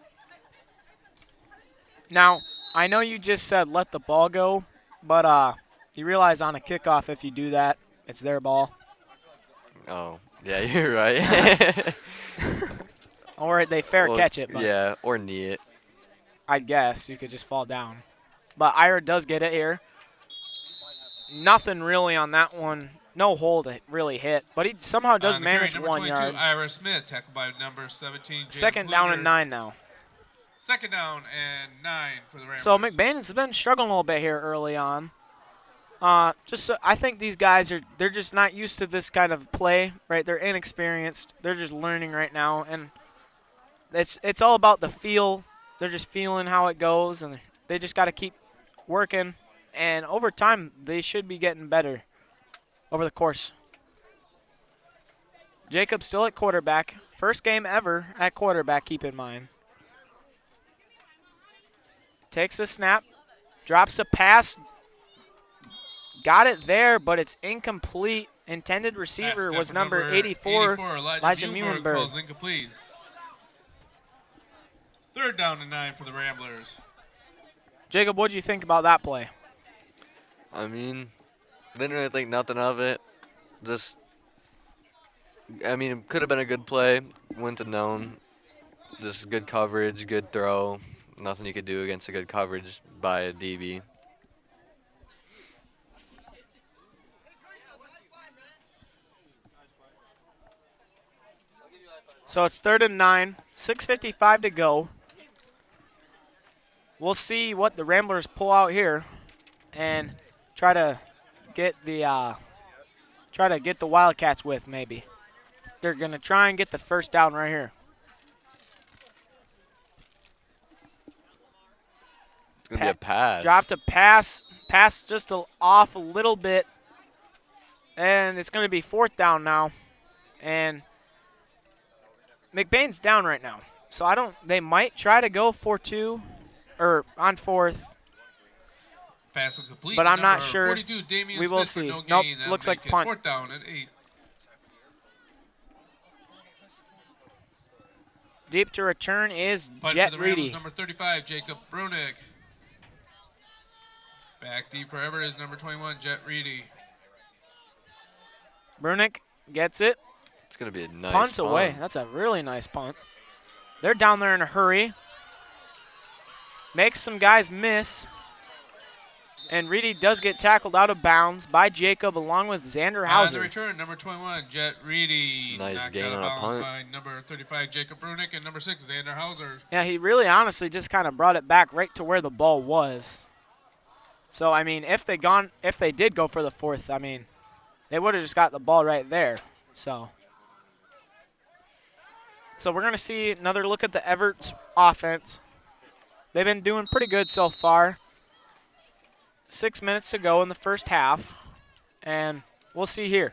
Now, I know you just said let the ball go, but you realize on a kickoff if you do that, it's their ball. Oh, yeah, you're right. Or they fair catch it. But yeah, or knee it. I guess you could just fall down. But Ira does get it here. Nothing really on that one. No hole to really hit, but he somehow does manage number 1 22, yard. Ira Smith, tackled by number 17, Jalen Second down and Kluger. 9 now. Second down and 9 for the Ramblers. So McBain's been struggling a little bit here early on. I think these guys they're just not used to this kind of play, right? They're inexperienced. They're just learning right now, and it's all about the feel. They're just feeling how it goes, and they just got to keep working. And over time, they should be getting better over the course. Jacob still at quarterback. First game ever at quarterback, keep in mind. Takes a snap, drops a pass, got it there, but it's incomplete. Intended receiver was number 84, Elijah Muhlenberg. Calls incomplete. Third down and 9 for the Ramblers. Jacob, what do you think about that play? I mean, didn't really think nothing of it. Just, I mean, it could have been a good play. Wouldn't have known. Just good coverage, good throw. Nothing you could do against a good coverage by a DB. So it's 3rd and 9, 6:55 to go. We'll see what the Ramblers pull out here and try to get the Wildcats with maybe. They're gonna try and get the first down right here. It's going to be a pass. Dropped a pass just off a little bit, and it's going to be 4th down now. And McBain's down right now, so they might try to go 4-2 or on 4th. Pass incomplete. But I'm not Number sure. 42, Damian We will Smith for see. no Nope, gain. That'll looks like make it punt. 4th down and 8. Deep to return is Punt Jet for the Ramblers, Reedy. number 35, Jacob Brunick. Back deep forever is number 21, Jet Reedy. Brunick gets it, It's going to be a nice Punts punt. away. That's a really nice punt. They're down there in a hurry. Makes some guys miss. And Reedy does get tackled out of bounds by Jacob along with Xander On the Hauser. return, number 21, Jet Reedy. Nice knocked gain out of on a bounds punt. by number 35, Jacob Brunick, and number 6, Xander Hauser. Yeah, he really honestly just kind of brought it back right to where the ball was. So, I mean, if they did go for the fourth, I mean, they would have just got the ball right there. So we're going to see another look at the Everts offense. They've been doing pretty good so far. 6 minutes to go in the first half, and we'll see here.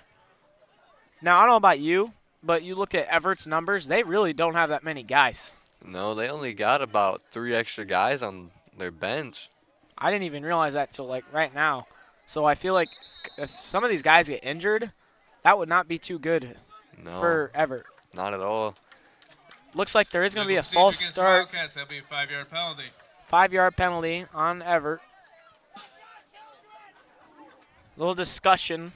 Now, I don't know about you, but you look at Everett's numbers, they really don't have that many guys. No, they only got about 3 extra guys on their bench. I didn't even realize that till like right now. So I feel like if some of these guys get injured, that would not be too good No, for Everett. not at all. Looks like there is going to be a Legal false procedure against the start, Wildcats, that'll be a 5-yard penalty. 5-yard penalty on Everett. Little discussion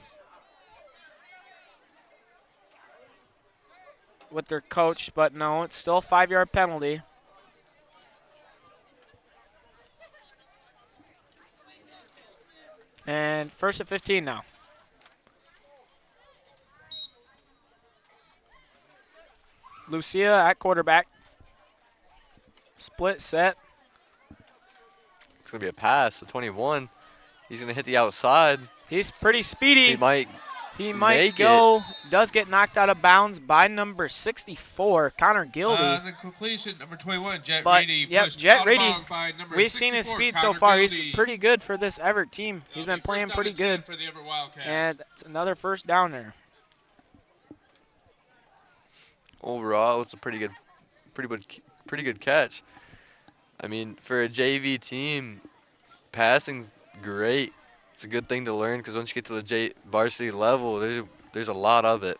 with their coach, but no, it's still a 5-yard penalty. And first at 15 now. Lucia at quarterback. Split set. It's going to be a pass to 21. He's going to hit the outside. He's pretty speedy. He might He go. Does get knocked out of bounds by number 64, Connor Gildy. The completion, number 21, Jet But, Reedy. yep, pushed Jet out of Reedy, bounds by number We've seen his 64, speed so Connor far. Gildy. He's pretty good for this Everett team. He's That'll been be playing first pretty down and 10 good. for the Everett Wildcats. And it's another first down there. Overall, it's a pretty good catch. I mean, for a JV team, passing's great. It's a good thing to learn because once you get to the varsity level, there's a lot of it.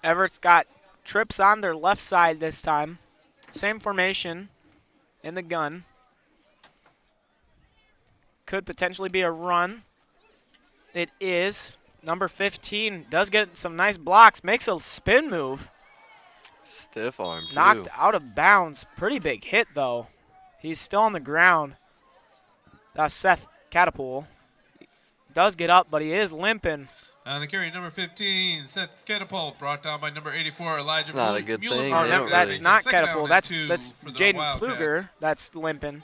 Everett's got trips on their left side this time. Same formation in the gun. Could potentially be a run. It is. Number 15 does get some nice blocks. Makes a spin move. Stiff arm, too. Knocked out of bounds. Pretty big hit, though. He's still on the ground. That's Seth Catapult. Does get up, but he is limping. On the carry, number 15, Seth Catapult, brought down by number 84, Elijah. It's not a good Mueller. thing. Oh, They no, don't that's really- not Second down Catapult. and That's 2 for the Jaden Wildcats. Pfluger. That's limping.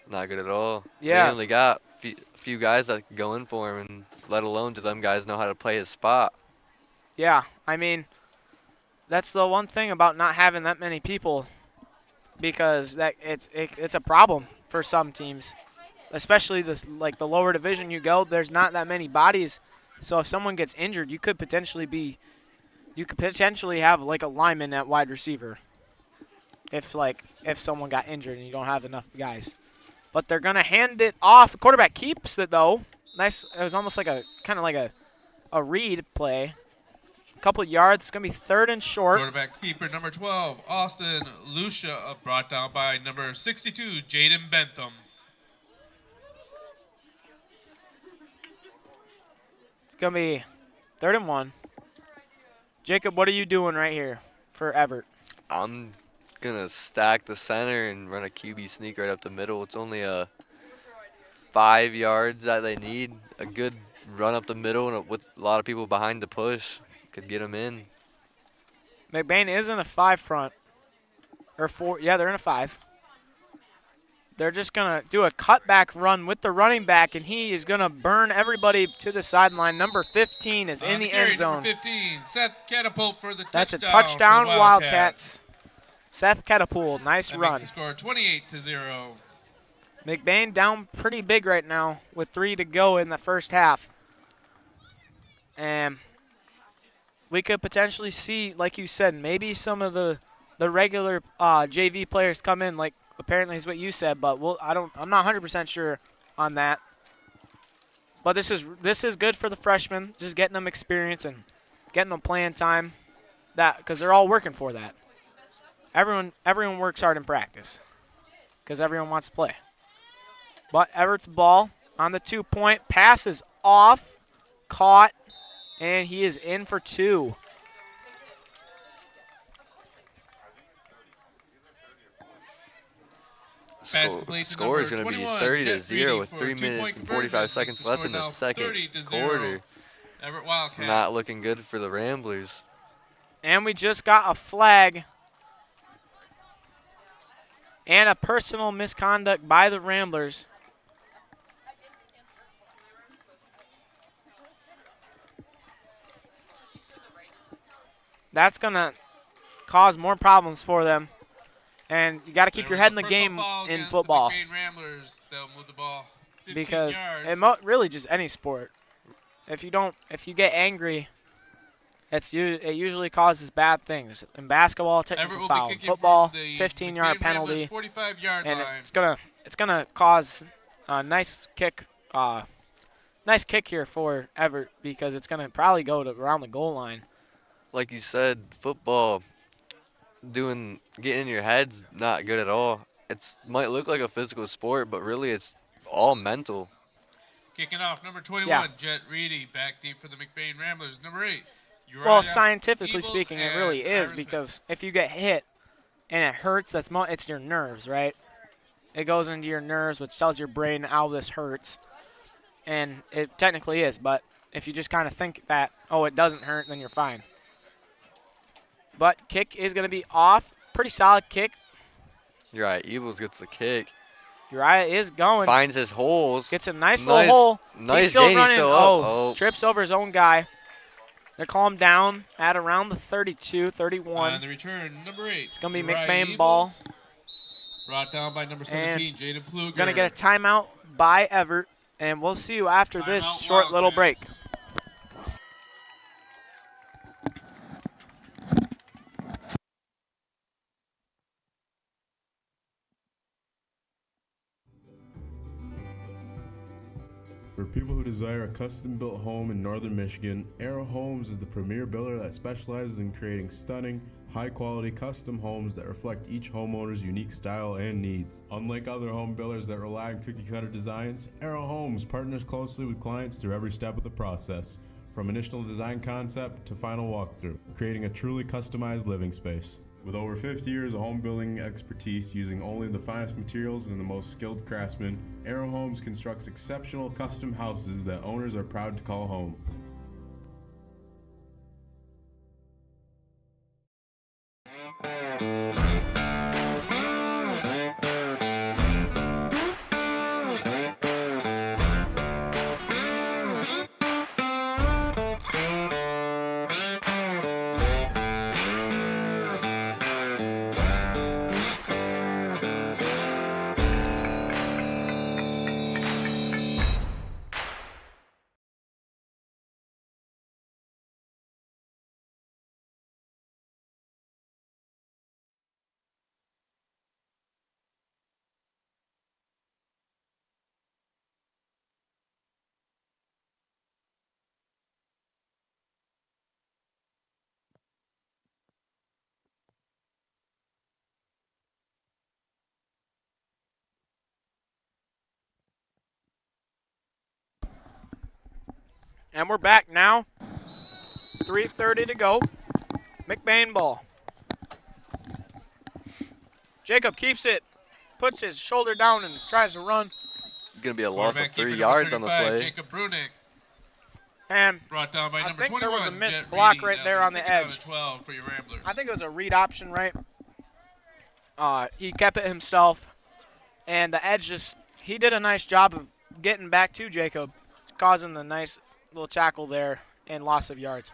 Not good at all. Yeah. They only got a few guys that can go in for him, and let alone do them guys know how to play his spot. Yeah, I mean, that's the one thing about not having that many people, because it's a problem for some teams, especially the lower division you go. There's not that many bodies, so if someone gets injured, you could potentially have like a lineman at wide receiver. If someone got injured and you don't have enough guys, but they're gonna hand it off. The quarterback keeps it though. Nice. It was almost like a read play. Couple yards. It's going to be 3rd and short. Quarterback keeper number 12, Austin Lucia, brought down by number 62, Jaden Bentham. It's going to be 3rd and 1. Jacob, what are you doing right here for Everett? I'm going to stack the center and run a QB sneak right up the middle. It's only 5 yards that they need. A good run up the middle and with a lot of people behind the push could get them in. McBain is in a 5 front. Or 4. Yeah, they're in a 5. They're just going to do a cutback run with the running back, and he is going to burn everybody to the sideline. Number 15 is in the end zone. Number 15, Seth Catapult for the That's touchdown. a touchdown, for the Wildcats. Seth Catapult, nice That run. makes the score 28-0. McBain down pretty big right now with 3 to go in the first half. And we could potentially see, like you said, maybe some of the regular JV players come in, like apparently is what you said, but I'm not 100% sure on that. But this is good for the freshmen, just getting them experience and getting them playing time, because they're all working for that. Everyone works hard in practice because everyone wants to play. But Everett's ball, on the 2-point. Pass is off, caught, and he is in for 2. Score is going to be 30-0 with 3 minutes and 45 seconds left in the second quarter. Evart It's Wildcat. not looking good for the Ramblers. And we just got a flag and a personal misconduct by the Ramblers. That's going to cause more problems for them. And you got to keep your head in the game in football. Ramblers, they'll move the ball 15 Because yards. really just any sport. If you get angry, it usually causes bad things. In basketball, Evart technical will be foul. kicking Football, from the 15-yard McBain Ramblers penalty. 45-yard And line. it's gonna cause a nice kick here for Evart because it's gonna probably go to around the goal line. Like you said, football, getting in your head's not good at all. It might look like a physical sport, but really it's all mental. Kicking off, number 21, Yeah. Jet Reedy, back deep for the McBain Ramblers. Number 8, Well, Uriah scientifically Eagles speaking, it and really is Iris because if you get hit and it hurts, it's your nerves, right? It goes into your nerves, which tells your brain how this hurts, and it technically is. But if you just kind of think that, oh, it doesn't hurt, then you're fine. But kick is going to be off. Pretty solid kick. You're right. Eagles gets the kick. Uriah is going. Finds his holes. Gets a nice little hole. Nice He's still gain. running. He's still up. Oh. Trips over his own guy. They call him down at around the 32, 31. On the return, number 8. It's going to be Uriah McBain Eagles, ball. Brought down by number 17, Jaden Pluger. Going to get a timeout by Evart, and we'll see you after this Timeout short little break. Wildcats. For people who desire a custom-built home in northern Michigan, Arrow Homes is the premier builder that specializes in creating stunning, high-quality custom homes that reflect each homeowner's unique style and needs. Unlike other home builders that rely on cookie-cutter designs, Arrow Homes partners closely with clients through every step of the process, from initial design concept to final walkthrough, creating a truly customized living space. With over 50 years of home building expertise using only the finest materials and the most skilled craftsmen, Arrow Homes constructs exceptional custom houses that owners are proud to call home. And we're back now. 3:30 to go. McBain ball. Jacob keeps it, puts his shoulder down and tries to run. Going to be a loss of Quarterback keeper 3 number yards on the 35, play. Jacob Brunick, And brought down by I number think there 21. was a missed Jet block Reedy. right That'll there be on the second down edge. and 12 for your Ramblers. I think it was a read option, right? He kept it himself. And the edge he did a nice job of getting back to Jacob, causing the nice little tackle there and loss of yards.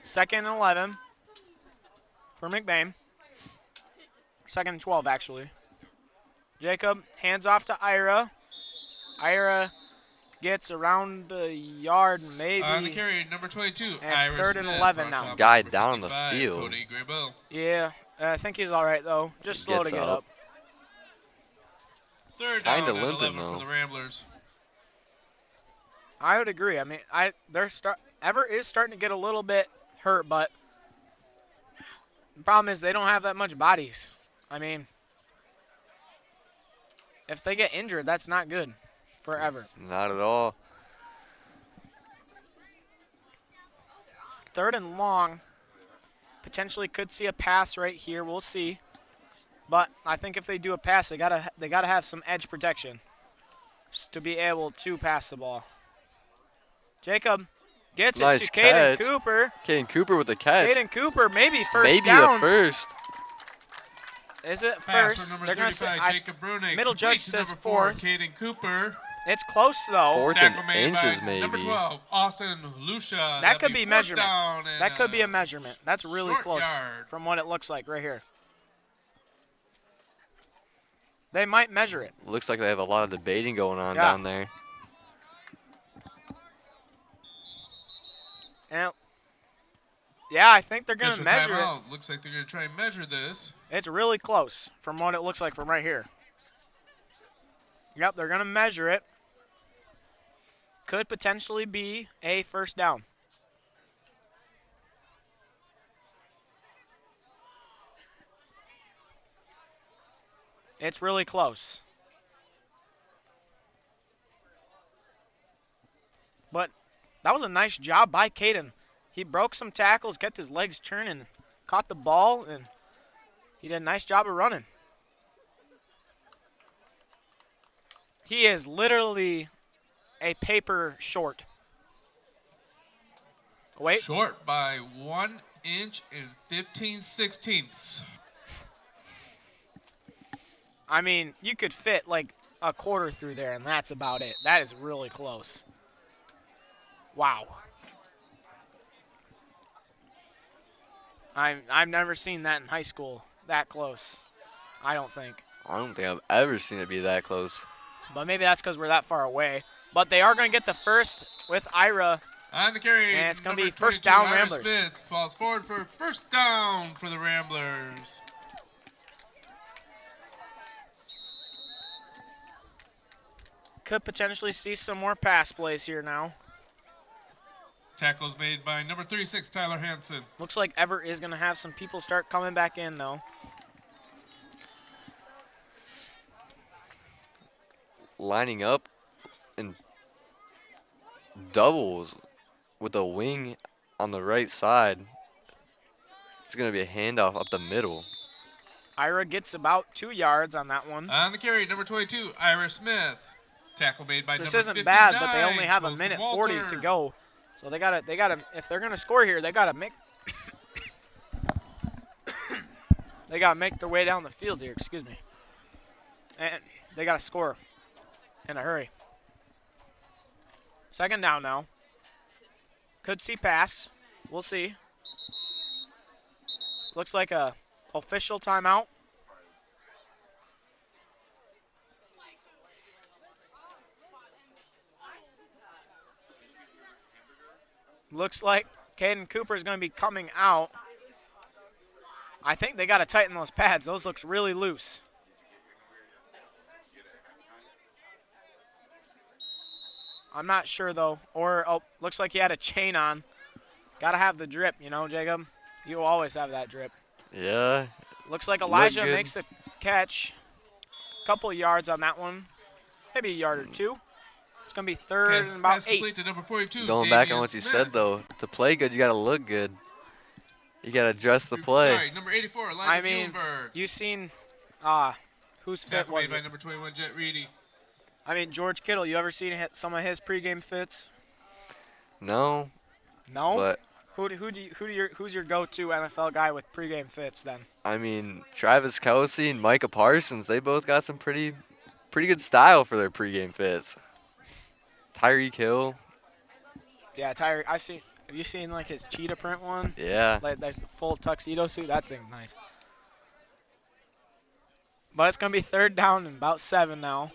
Second and 11 for McBain. Second and 12, actually. Jacob hands off to Ira. Ira gets around a yard, maybe. On the carry, number 22, And it's Iris third and Smith, 11 brought now. down by Guy number down the 55, field. Cody Graybill. Yeah, I think he's all right, though. Just slow to Gets get up. up. Third down Kinda and limping, 11 for though. the Ramblers. I would agree. I mean, Everett is starting to get a little bit hurt, but the problem is they don't have that much bodies. I mean, if they get injured, that's not good for Everett. Not at all. It's 3rd and long. Potentially could see a pass right here. We'll see. But I think if they do a pass, they gotta have some edge protection to be able to pass the ball. Jacob gets Nice it to Caden catch. Cooper. Caden Cooper with the catch. Caden Cooper, maybe first Maybe down. the first. Is it Pass first? for number They're gonna 35, say Jacob Brunig. middle Complete judge to says number 4, 4th. Caden Cooper. It's close though. 4th Tackle and made inches, by number maybe. 12, Austin Lucia. That That'd could be 4th measurement. down and, That could be a measurement. That's really short close yard. from what it looks like right here. They might measure it. Looks like they have a lot of debating going on Yeah. down there. And yeah, I think they're going to Official measure it. timeout. Looks like they're going to try and measure this. It's really close from what it looks like from right here. Yep, they're going to measure it. Could potentially be a first down. It's really close. But that was a nice job by Caden. He broke some tackles, kept his legs churning, caught the ball, and he did a nice job of running. He is literally a paper short. Wait. Short by 1 inch and 15/16. I mean, you could fit like a quarter through there, and that's about it. That is really close. Wow. I've never seen that in high school, that close. I don't think. I don't think I've ever seen it be that close. But maybe that's because we're that far away. But they are going to get the first with Ira. On the carry, And it's gonna number be first 22, down Ira Ramblers. Smith falls forward for first down for the Ramblers. Could potentially see some more pass plays here now. Tackles made by number 36, Tyler Hansen. Looks like Everett is going to have some people start coming back in, though. Lining up in doubles with a wing on the right side. It's going to be a handoff up the middle. Ira gets about 2 yards on that one. On the carry, number 22, Ira Smith. Tackle made by This number isn't 59, bad, but they only have a Wilson minute Walter. 40 to go. So they gotta, if they're gonna score here, they gotta make, they gotta make their way down the field here. Excuse me. And they gotta score in a hurry. Second down now. Could see pass. We'll see. Looks like a official timeout. Looks like Caden Cooper is going to be coming out. I think they got to tighten those pads. Those look really loose. I'm not sure, though. Or, oh, looks like he had a chain on. Got to have the drip, you know, Jacob? You always have that drip. Yeah. Looks like Elijah good. makes the catch. Couple of yards on that one. Maybe a yard or two. It's going to be third and about Pass 8. complete to number 42, Going back on Damian what you Smith. said, though, to play good, you got to look good. You got to dress the play. Sorry, number 84, Elijah I mean, Muhlenberg. you seen whose fit Tackle was made by it? number 21, Jet Reedy. I mean, George Kittle, you ever seen some of his pregame fits? No, No? but Who's your go-to NFL guy with pregame fits then? I mean, Travis Kelce and Micah Parsons, they both got some pretty good style for their pregame fits. Tyreek Hill, Yeah, Tyreek. Have you seen like his cheetah print one? yeah. Like that's the full tuxedo suit. That thing's nice. But it's gonna be third down and about 7 now.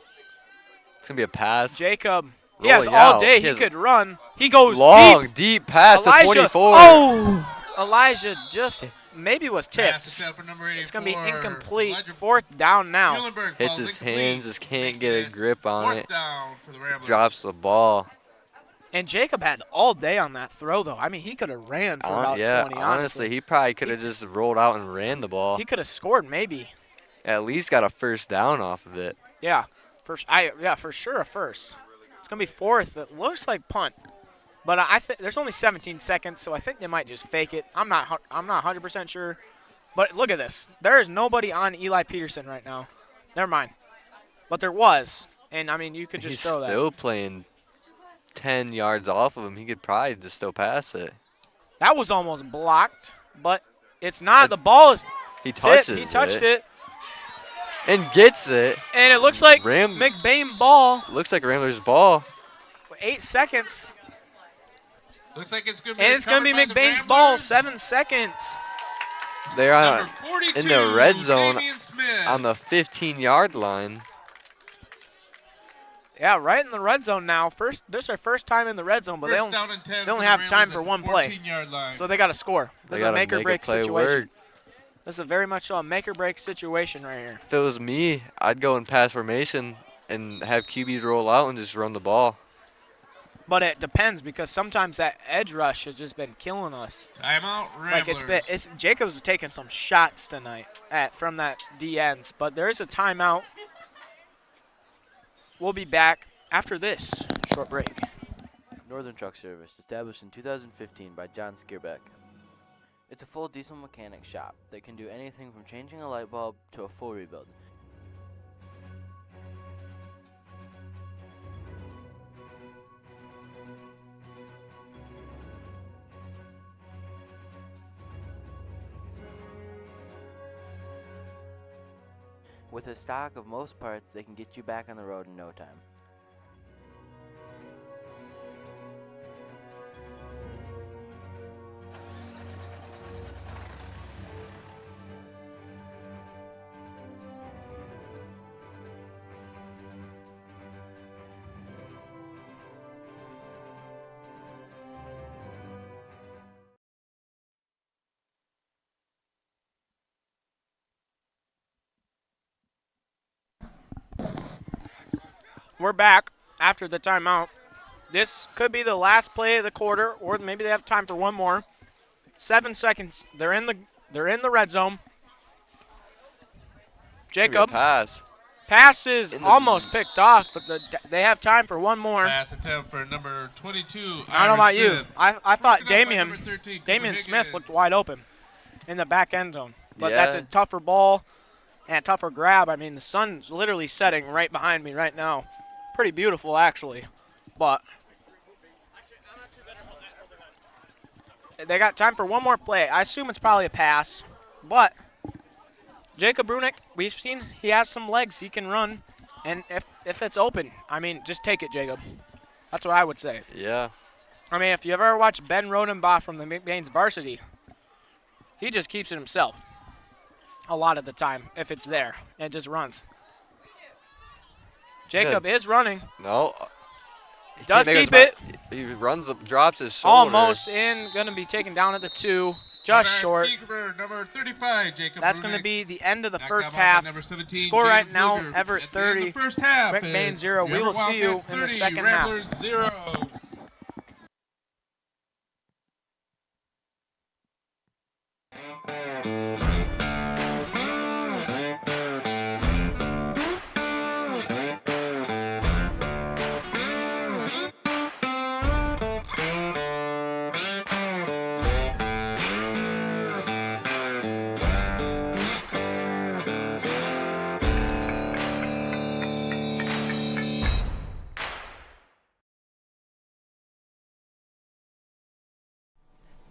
It's going to be a pass. Jacob. He has Rolling all out. day. He He has could run. He goes Long, deep. deep pass Elijah. to 24. Oh! Elijah just maybe was Pass tipped. attempt for number 84. It's going to be incomplete. Ledger- 4th down now. Muhlenberg Hits falls his incomplete, hands, just can't making get a it grip on 4th it. down for the Ramblers. Drops the ball. And Jacob had all day on that throw, though. I mean, he could have ran for about 20, honestly. Honestly, he probably could have just rolled out and ran the ball. He could have scored, maybe. At least got a first down off of it. Yeah, for sure a first. It's going to be 4th. It looks like punt. But I think there's only 17 seconds, so I think they might just fake it. I'm not 100% sure. But look at this. There is nobody on Eli Peterson right now. Never mind. But there was. And, I mean, you could just He's throw that. still playing 10 yards off of him. He could probably just still pass it. That was almost blocked, but it's not. The ball is He tipped. touches He touched it. And gets it. And it looks like Ram- McBain ball. Looks like Ramblers' ball. 8 seconds. Looks like it's going to be And it's going to be recovered by the McBain's ball. Ramblers. 7 seconds. They're on, Number 42, in the red zone Damian Smith. on the 15-yard line. Yeah, right in the red zone now. This is their first time in the red zone, but First they down and 10 they only for the have time Ramblers for at one the play. 14-yard line. So they got to score. They This is a gotta make or make break play situation. work. This is very much a make or break situation right here. If it was me, I'd go in pass formation and have QB roll out and just run the ball. But it depends because sometimes that edge rush has just been killing us. Timeout, Like Ramblers. Jacobs was taking some shots tonight from that D ends, but there is a timeout. We'll be back after this short break. Northern Truck Service, established in 2015 by John Skierbeck. It's a full diesel mechanic shop that can do anything from changing a light bulb to a full rebuild. With a stock of most parts, they can get you back on the road in no time. We're back after the timeout. This could be the last play of the quarter, or maybe they have time for one more. 7 seconds. They're in the red zone. Jacob pass is almost picked off, but they have time for one more. Pass attempt for number 22. I don't know about you. Smith. I thought Broken up by number 13, Damian Cooper Smith Higgins. looked wide open in the back end zone. But Yeah. that's a tougher ball and a tougher grab. I mean, the sun's literally setting right behind me right now. Pretty beautiful, actually. But they got time for one more play. I assume it's probably a pass. But Jacob Brunick, we've seen he has some legs. He can run. And if it's open, I mean, just take it, Jacob. That's what I would say. Yeah. I mean, if you ever watched Ben Rodenbach from the McBain's varsity, he just keeps it himself a lot of the time if it's there and just runs. Jacob is running. No. He Does can't make keep his it. He runs up, drops his shoulder. Almost in. Going to be taken down at the 2. Just short. Keeper, number 35, Jacob That's going to Brunick. be the end of the Knocked first out by half. number 17, Score right Jacob now, Luger. Everett At the end of 30, the first half, McBain it's 0. We the will Everett see you Wildcats in the 30, second Ramblers half. 0.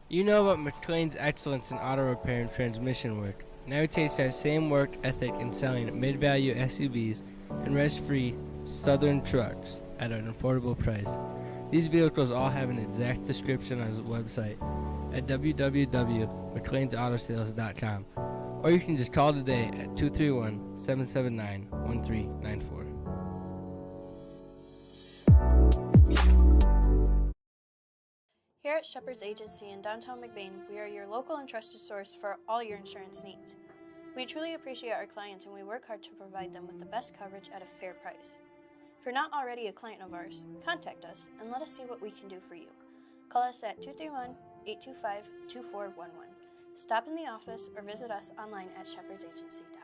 You know about McLain's excellence in auto repair and transmission work. Now he takes that same work ethic in selling mid-value SUVs and rest-free Southern trucks at an affordable price. These vehicles all have an exact description on his website at www.mclainsautosales.com, or you can just call today at 231-779-1394. Here at Shepherd's Agency in downtown McBain, we are your local and trusted source for all your insurance needs. We truly appreciate our clients and we work hard to provide them with the best coverage at a fair price. If you're not already a client of ours, contact us and let us see what we can do for you. Call us at 231-825-2411. Stop in the office or visit us online at shepherdsagency.com.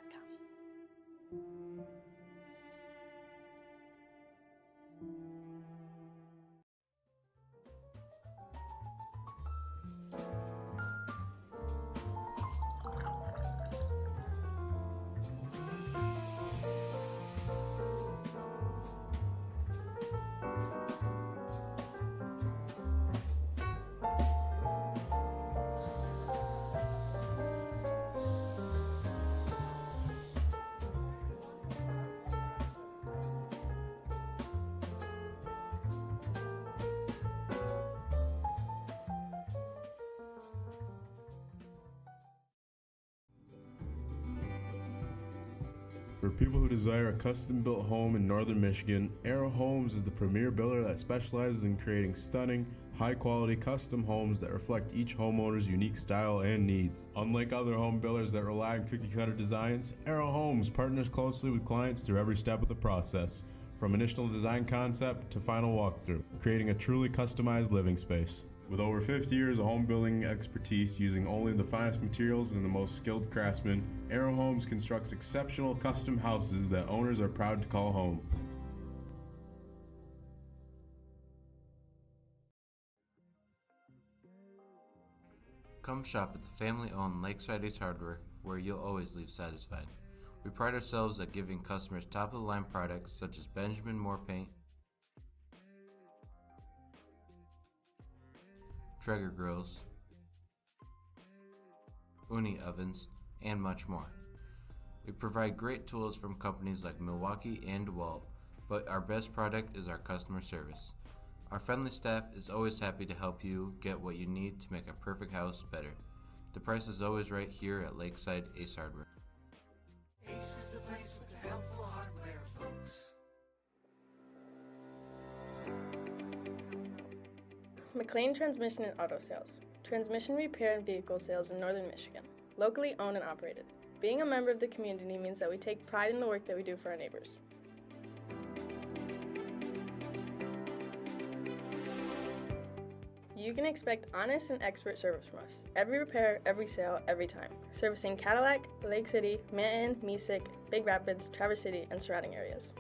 For people who desire a custom-built home in northern Michigan, Arrow Homes is the premier builder that specializes in creating stunning, high-quality custom homes that reflect each homeowner's unique style and needs. Unlike other home builders that rely on cookie-cutter designs, Arrow Homes partners closely with clients through every step of the process, from initial design concept to final walkthrough, creating a truly customized living space. With over 50 years of home building expertise using only the finest materials and the most skilled craftsmen, Arrow Homes constructs exceptional custom houses that owners are proud to call home. Come shop at the family-owned Lakeside Ace Hardware, where you'll always leave satisfied. We pride ourselves at giving customers top-of-the-line products such as Benjamin Moore paint, Traeger grills, Uni ovens, and much more. We provide great tools from companies like Milwaukee and DeWalt, but our best product is our customer service. Our friendly staff is always happy to help you get what you need to make a perfect house better. The price is always right here at Lakeside Ace Hardware. Ace is the place with the helpful hardware, folks. McLain Transmission and Auto Sales. Transmission repair and vehicle sales in northern Michigan. Locally owned and operated. Being a member of the community means that we take pride in the work that we do for our neighbors. You can expect honest and expert service from us. Every repair, every sale, every time. Servicing Cadillac, Lake City, Manton, Mesick, Big Rapids, Traverse City, and surrounding areas.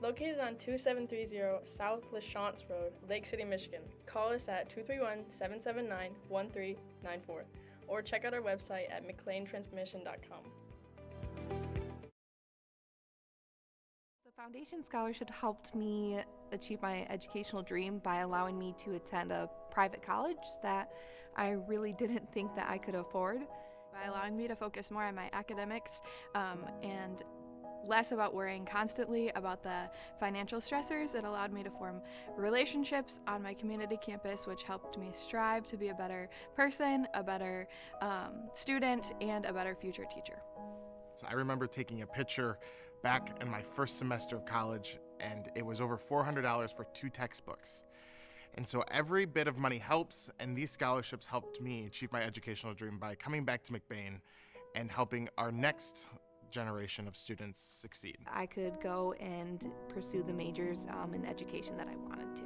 Located on 2730 South LaChance Road, Lake City, Michigan. Call us at 231-779-1394 or check out our website at mclaintransmission.com. The Foundation Scholarship helped me achieve my educational dream by allowing me to attend a private college that I really didn't think that I could afford. By allowing me to focus more on my academics and less about worrying constantly about the financial stressors, it allowed me to form relationships on my community campus, which helped me strive to be a better person, a better student, and a better future teacher. So I remember taking a picture back in my first semester of college, and it was over $400 for 2 textbooks. And so every bit of money helps, and these scholarships helped me achieve my educational dream by coming back to McBain and helping our next generation of students succeed. I could go and pursue the majors in education that I wanted to.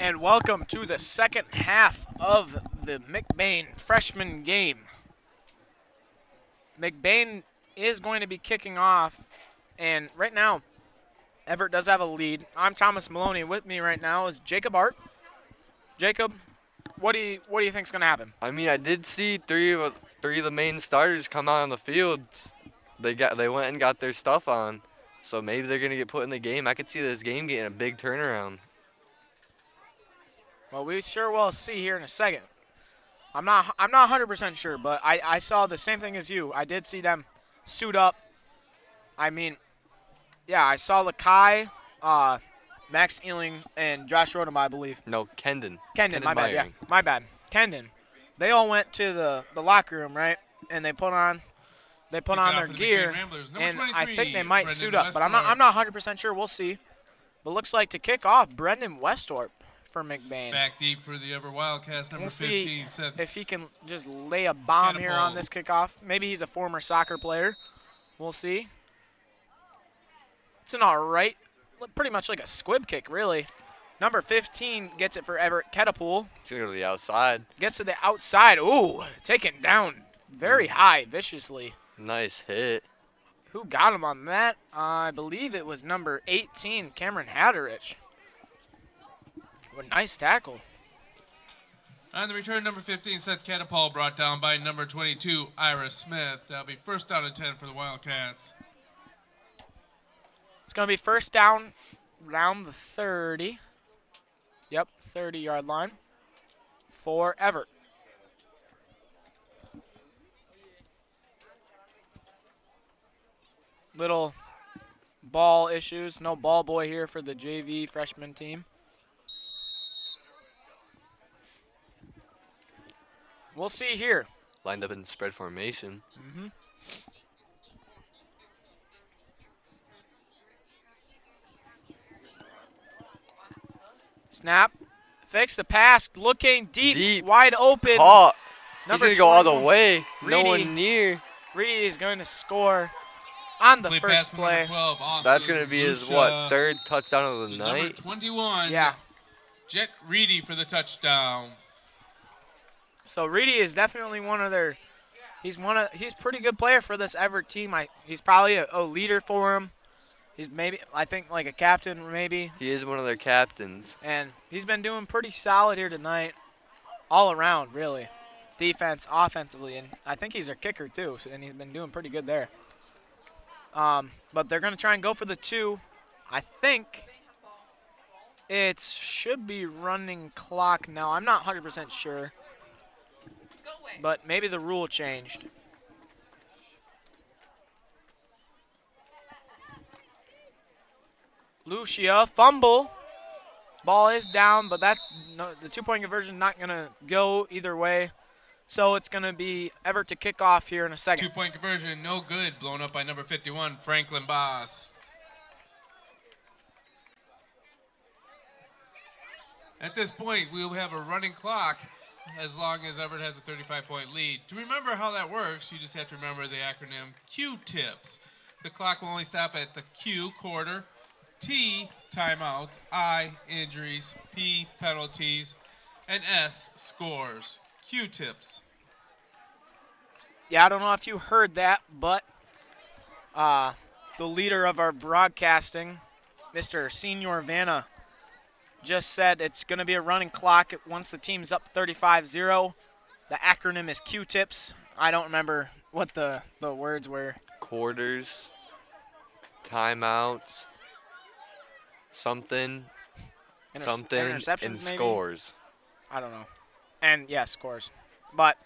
And welcome to the second half of the McBain freshman game. McBain is going to be kicking off, and right now, Evart does have a lead. I'm Thomas Maloney. With me right now is Jacob Art. Jacob, what do you think is going to happen? I mean, I did see three of the main starters come out on the field. They went and got their stuff on, so maybe they're going to get put in the game. I could see this game getting a big turnaround. Well, we sure will see here in a second. I'm not 100% sure, but I saw the same thing as you. I did see them suit up. I mean, yeah, I saw Lakai, Max Ealing, and Josh Rodham, I believe. No, Kendon. Kendon, my bad, yeah. My bad. Kendon. They all went to the locker room, right? And they put on their gear, and I think they might suit up. But I'm not 100% sure. We'll see. But looks like to kick off, Brendan Westorp for McBain. Back deep for the Ever Wildcats, number we'll 15. See if he can just lay a bomb here on this kickoff. Maybe he's a former soccer player. We'll see. It's an all right, pretty much like a squib kick, really. Number 15 gets it for Everett Ketapul. He's going to go to the outside. Gets to the outside. Ooh, taken down very high, viciously. Nice hit. Who got him on that? I believe it was number 18, Cameron Hatterich. What a nice tackle. On the return, number 15, Seth Catapult, brought down by number 22, Ira Smith. That'll be first down and 10 for the Wildcats. It's going to be first down around the 30. Yep, 30-yard line for Evart. Little ball issues. No ball boy here for the JV freshman team. We'll see here. Lined up in spread formation. Mm-hmm. Snap. Fakes the pass. Looking deep. Wide open. Caught. He's Number going to go all the 21. way. No Reedy. one near. Reedy is going to score on the first play. 12, That's going to be his, third touchdown of the night? Number 21. Yeah. Jet Reedy for the touchdown. So Reedy is definitely one of their. He's pretty good player for this Evart team. He's probably a leader for him. He's maybe, I think, like a captain maybe. He is one of their captains. And he's been doing pretty solid here tonight, all around really, defense, offensively, and I think he's their kicker too. And he's been doing pretty good there. But they're gonna try and go for the 2. I think it should be running clock now. I'm not 100% sure. But maybe the rule changed. Lucia, fumble. Ball is down, but the 2-point conversion not going to go either way. So it's going to be Evart to kick off here in a second. 2-point conversion, no good. Blown up by number 51, Franklin Boss. At this point, we will have a running clock as long as Evart has a 35-point lead. To remember how that works, you just have to remember the acronym Q-tips. The clock will only stop at the Q, quarter, T, timeouts, I, injuries, P, penalties, and S, scores. Q-tips. Yeah, I don't know if you heard that, but the leader of our broadcasting, Mr. Senior Vanna, just said it's going to be a running clock once the team's up 35-0. The acronym is Q-tips. I don't remember what the words were. Quarters, timeouts, something, and maybe? scores. I don't know. And, yeah, scores. But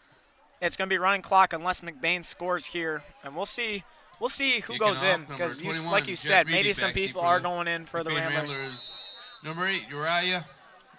it's going to be running clock unless McBain scores here. And we'll see who goes in. Because, like you said, maybe some people are going in for the Ramblers. Number 8, Uriah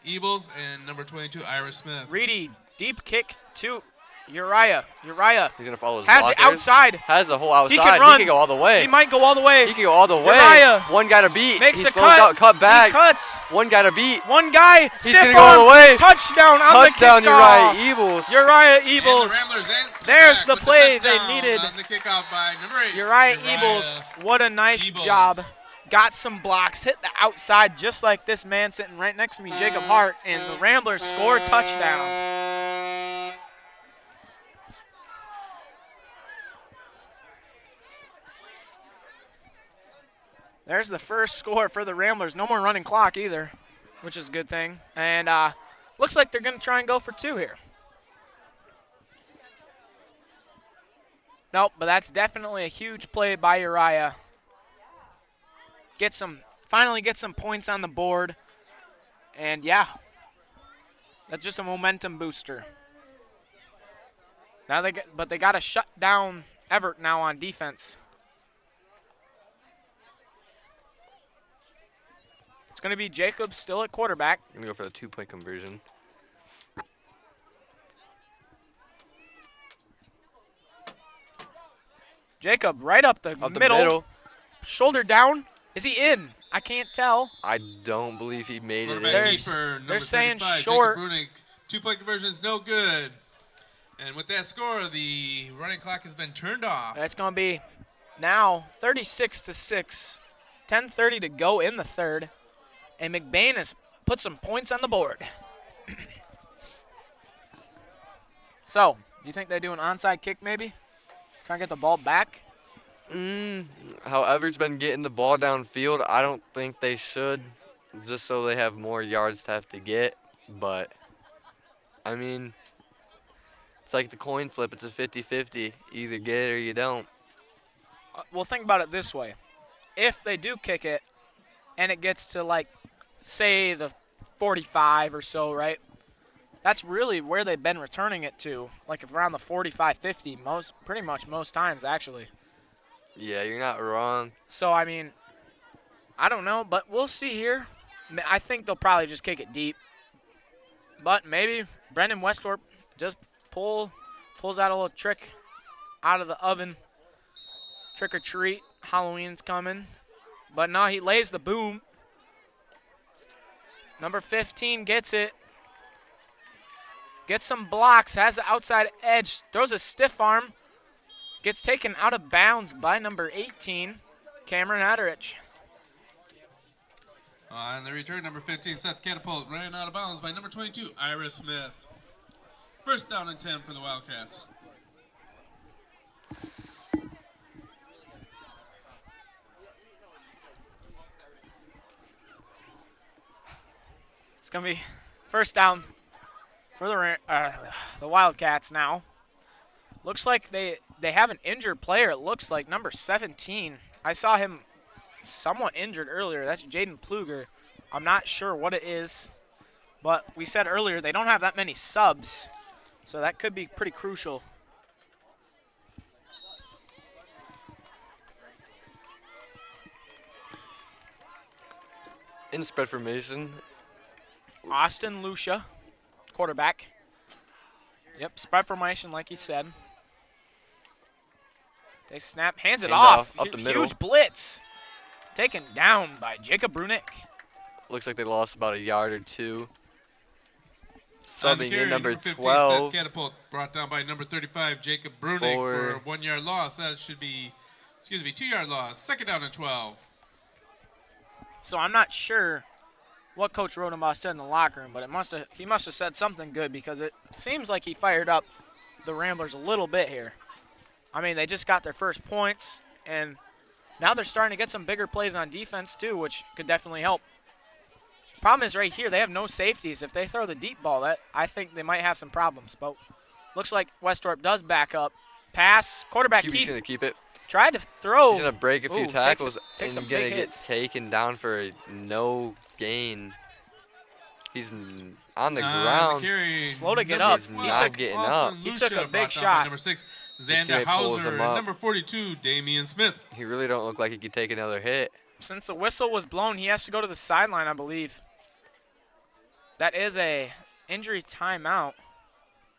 Ebles, and number 22, Ira Smith. Reedy, deep kick to Uriah. He's going to follow his has blockers. It outside. Has the whole outside. He can run. He can go all the way. He might go all the way. He can go all the way. Uriah one got to beat. Makes he a slows out, cut back. He cuts. One got to beat. One guy. He's going to go all the way. Touchdown on the kickoff. Uriah Ebles. Uriah Ebles. There's the play they needed. On the kickoff by number 8. Uriah Ebles. What a nice job got some blocks, hit the outside just like this man sitting right next to me, Jacob Hart, and the Ramblers score a touchdown. There's the first score for the Ramblers. No more running clock either, which is a good thing. And looks like they're going to try and go for 2 here. Nope, but that's definitely a huge play by Uriah. Finally get some points on the board. And yeah, that's just a momentum booster. Now but they got to shut down Evart now on defense. It's going to be Jacob still at quarterback. Going to go for the 2-point conversion. Jacob right up the middle. Shoulder down. Is he in? I can't tell. I don't believe he made it in. They're saying short. Jacob Brunig, 2-point conversion is no good. And with that score, the running clock has been turned off. That's going to be now 36-6. 10:30 to go in the third. And McBain has put some points on the board. So, do you think they do an onside kick maybe? Try and get the ball back? How Everett's been getting the ball downfield, I don't think they should, just so they have more yards to have to get. But, I mean, it's like the coin flip. It's a 50-50. Either get it or you don't. Well, think about it this way. If they do kick it and it gets to, like, say the 45 or so, right? That's really where they've been returning it to, like around the 45-50, pretty much most times, actually. Yeah, you're not wrong. So, I mean, I don't know, but we'll see here. I think they'll probably just kick it deep. But maybe Brendan Westorp just pulls out a little trick out of the oven. Trick or treat. Halloween's coming. But no, he lays the boom. Number 15 gets it. Gets some blocks, has the outside edge, throws a stiff arm. Gets taken out of bounds by number 18, Cameron Atterich. On the return, number 15, Seth Catapult, ran out of bounds by number 22, Ira Smith. First down and 10 for the Wildcats. It's going to be first down for the Wildcats now. Looks like they have an injured player. It looks like number 17. I saw him somewhat injured earlier. That's Jaden Pluger. I'm not sure what it is, but we said earlier they don't have that many subs, so that could be pretty crucial. In spread formation, Austin Lucia, quarterback. Yep, spread formation like he said. They snap, hands it off. Up the middle. Huge blitz. Taken down by Jacob Brunick. Looks like they lost about a yard or two. Subbing in number 15, 12. Seth Catapult brought down by number 35, Jacob Brunick for a 1-yard loss. That should be, 2-yard loss. Second down and 12. So I'm not sure what Coach Rodenbaugh said in the locker room, but he must have said something good, because it seems like he fired up the Ramblers a little bit here. I mean, they just got their first points, and now they're starting to get some bigger plays on defense too, which could definitely help. Problem is right here, they have no safeties. If they throw the deep ball, I think they might have some problems. But looks like Westorp does back up. Pass, quarterback QB's going to keep it. Tried to throw. He's going to break a few tackles takes and going to get taken down for a no gain. He's on the ground. Slow to get up. He's not getting up. He took a big shot. Number 6, Xander Hauser, and number 42, Damian Smith. He really don't look like he could take another hit. Since the whistle was blown, he has to go to the sideline, I believe. That is a injury timeout.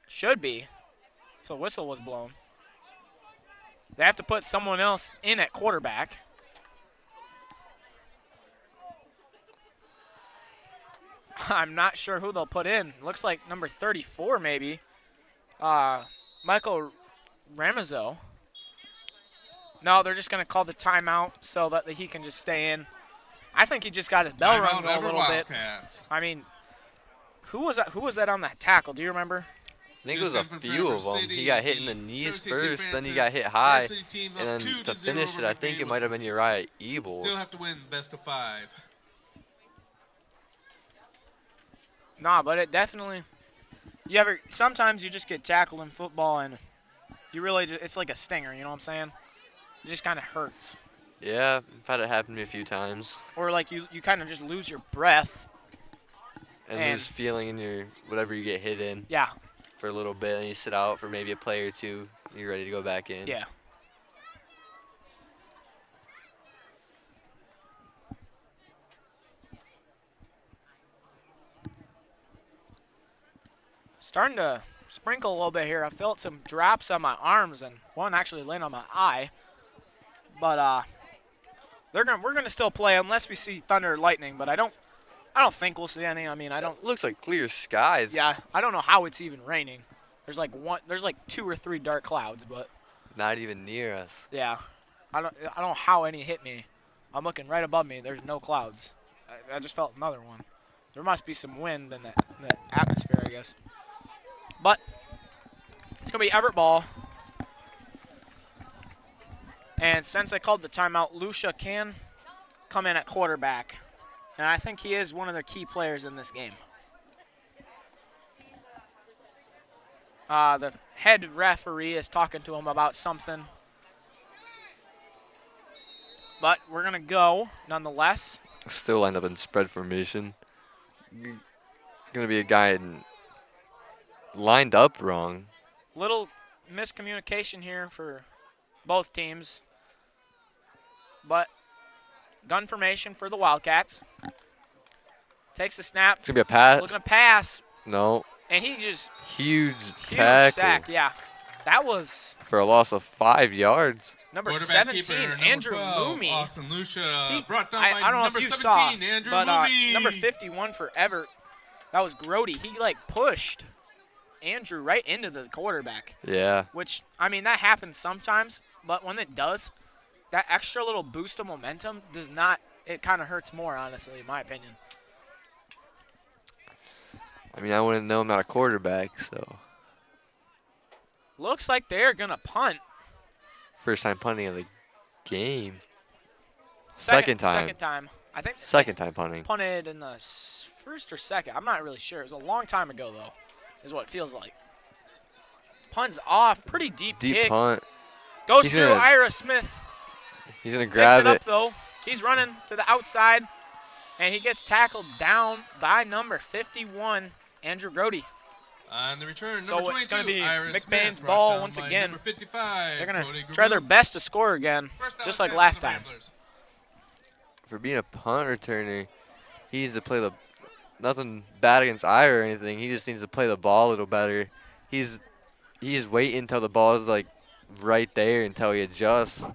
Should be, if the whistle was blown. They have to put someone else in at quarterback. I'm not sure who they'll put in. Looks like number 34 maybe. Michael Ramazo. No, they're just going to call the timeout so that he can just stay in. I think he just got his bell rung a little bit. I mean, who was that on that tackle? Do you remember? I think it was a few of them. He got hit in the knees first, then he got hit high, and then to finish it, I think it might have been Uriah Ebel. Still have to win best of 5. Nah, but it definitely. Sometimes you just get tackled in football and you really it's like a stinger. You know what I'm saying? It just kind of hurts. Yeah, I've had it happen to me a few times. Or like you kind of just lose your breath. And lose feeling in your whatever you get hit in. Yeah. For a little bit, and you sit out for maybe a play or two. You're ready to go back in. Yeah. Starting to sprinkle a little bit here. I felt some drops on my arms, and one actually landed on my eye. But we're gonna still play unless we see thunder or lightning. But I don't think we'll see any. I mean, I don't. It looks like clear skies. Yeah, I don't know how it's even raining. There's like 2 or 3 dark clouds, but not even near us. Yeah, I don't know how any hit me. I'm looking right above me. There's no clouds. I just felt another one. There must be some wind in the atmosphere, I guess. But it's gonna be Evart ball. And since I called the timeout, Lucia can come in at quarterback. And I think he is one of their key players in this game. The head referee is talking to him about something. But we're going to go nonetheless. Still end up in spread formation. Going to be a guy lined up wrong. Little miscommunication here for both teams. But gun formation for the Wildcats. Takes the snap. It's going to be a pass. Looking to pass. No. And he just. Huge tackle. Sack, yeah. That was. For a loss of 5 yards. Number 17, Andrew Moomey. Austin Lucia brought down by I don't know number if you 17, saw, Andrew but Moomey. Number 51 for Evart. That was Grody. He pushed Andrew right into the quarterback. Yeah. Which, I mean, that happens sometimes, but when it does, that extra little boost of momentum does not, it kind of hurts more, honestly, in my opinion. I mean, I wouldn't know I'm not a quarterback, so. Looks like they're going to punt. First time punting of the game. Second time. Second time. I think. Second time punting. Punted in the first or second. I'm not really sure. It was a long time ago, though, is what it feels like. Punts off. Pretty deep kick. Punt. Goes through Ira Smith. He's going to grab Picks it up, though. He's running to the outside, and he gets tackled down by number 51, Andrew Grody. On the return, so number 22, it's going to be Iris McBain's Smith, ball once again. Number 55, they're going to try their best to score again, just like last time. For being a punt returner, he needs to play nothing bad against Ira or anything. He just needs to play the ball a little better. He's waiting until the ball is like right there until he adjusts,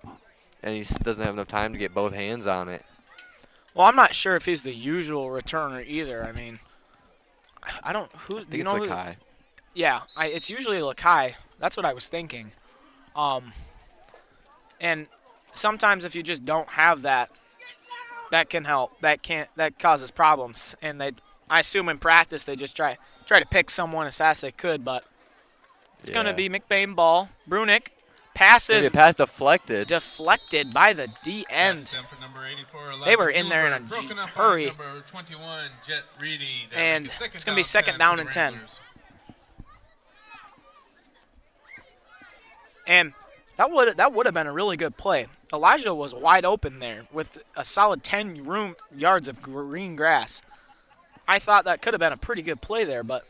and he doesn't have enough time to get both hands on it. Well, I'm not sure if he's the usual returner either. I mean, I don't. Who? I think it's Lakai. Yeah, it's usually Lakai. That's what I was thinking. And sometimes if you just don't have that, that can help. That causes problems. And I assume in practice they just try to pick someone as fast as they could. But it's going to be McBain ball. Brunick passes. Pass deflected. Deflected by the D end. They were in there in a hurry. Number 21, Jet Reedy. And it's going to be second down and 10. And that would have been a really good play. Elijah was wide open there with a solid 10 yards of green grass. I thought that could have been a pretty good play there, but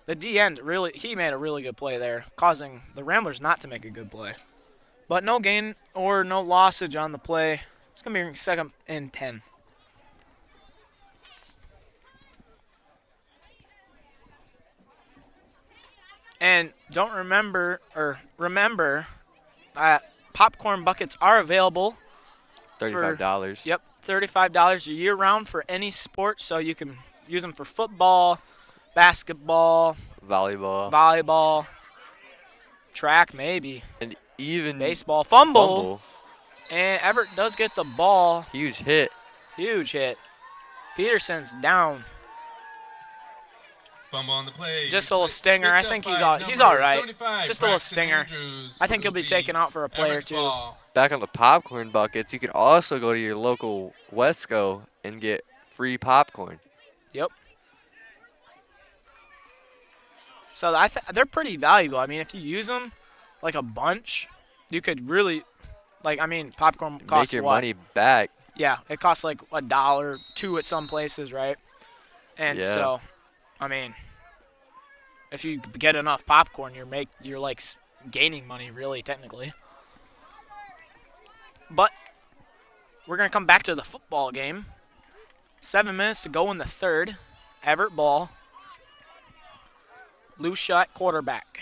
the D end he made a really good play there, causing the Ramblers not to make a good play. But no gain or no lossage on the play. It's going to be second and 10. And remember, popcorn buckets are available. $35. Yep, $35 a year round for any sport. So you can use them for football, basketball, volleyball, track maybe, and even baseball, fumble. And Evart does get the ball. Huge hit. Huge hit. Peterson's down. Fumble on the play. Just a little stinger. I think he's all right. Just a little stinger. I think he'll be taken out for a play or two. Back on the popcorn buckets, you can also go to your local Wesco and get free popcorn. Yep. So they're pretty valuable. I mean, if you use them like a bunch, you could really, popcorn costs Make your what? money back. Yeah, it costs like $1, $2 at some places, right? And Yeah. so, I mean, if you get enough popcorn, you're like gaining money, really, technically. But we're gonna come back to the football game. 7 minutes to go in the third. Evart ball. Loose shot quarterback.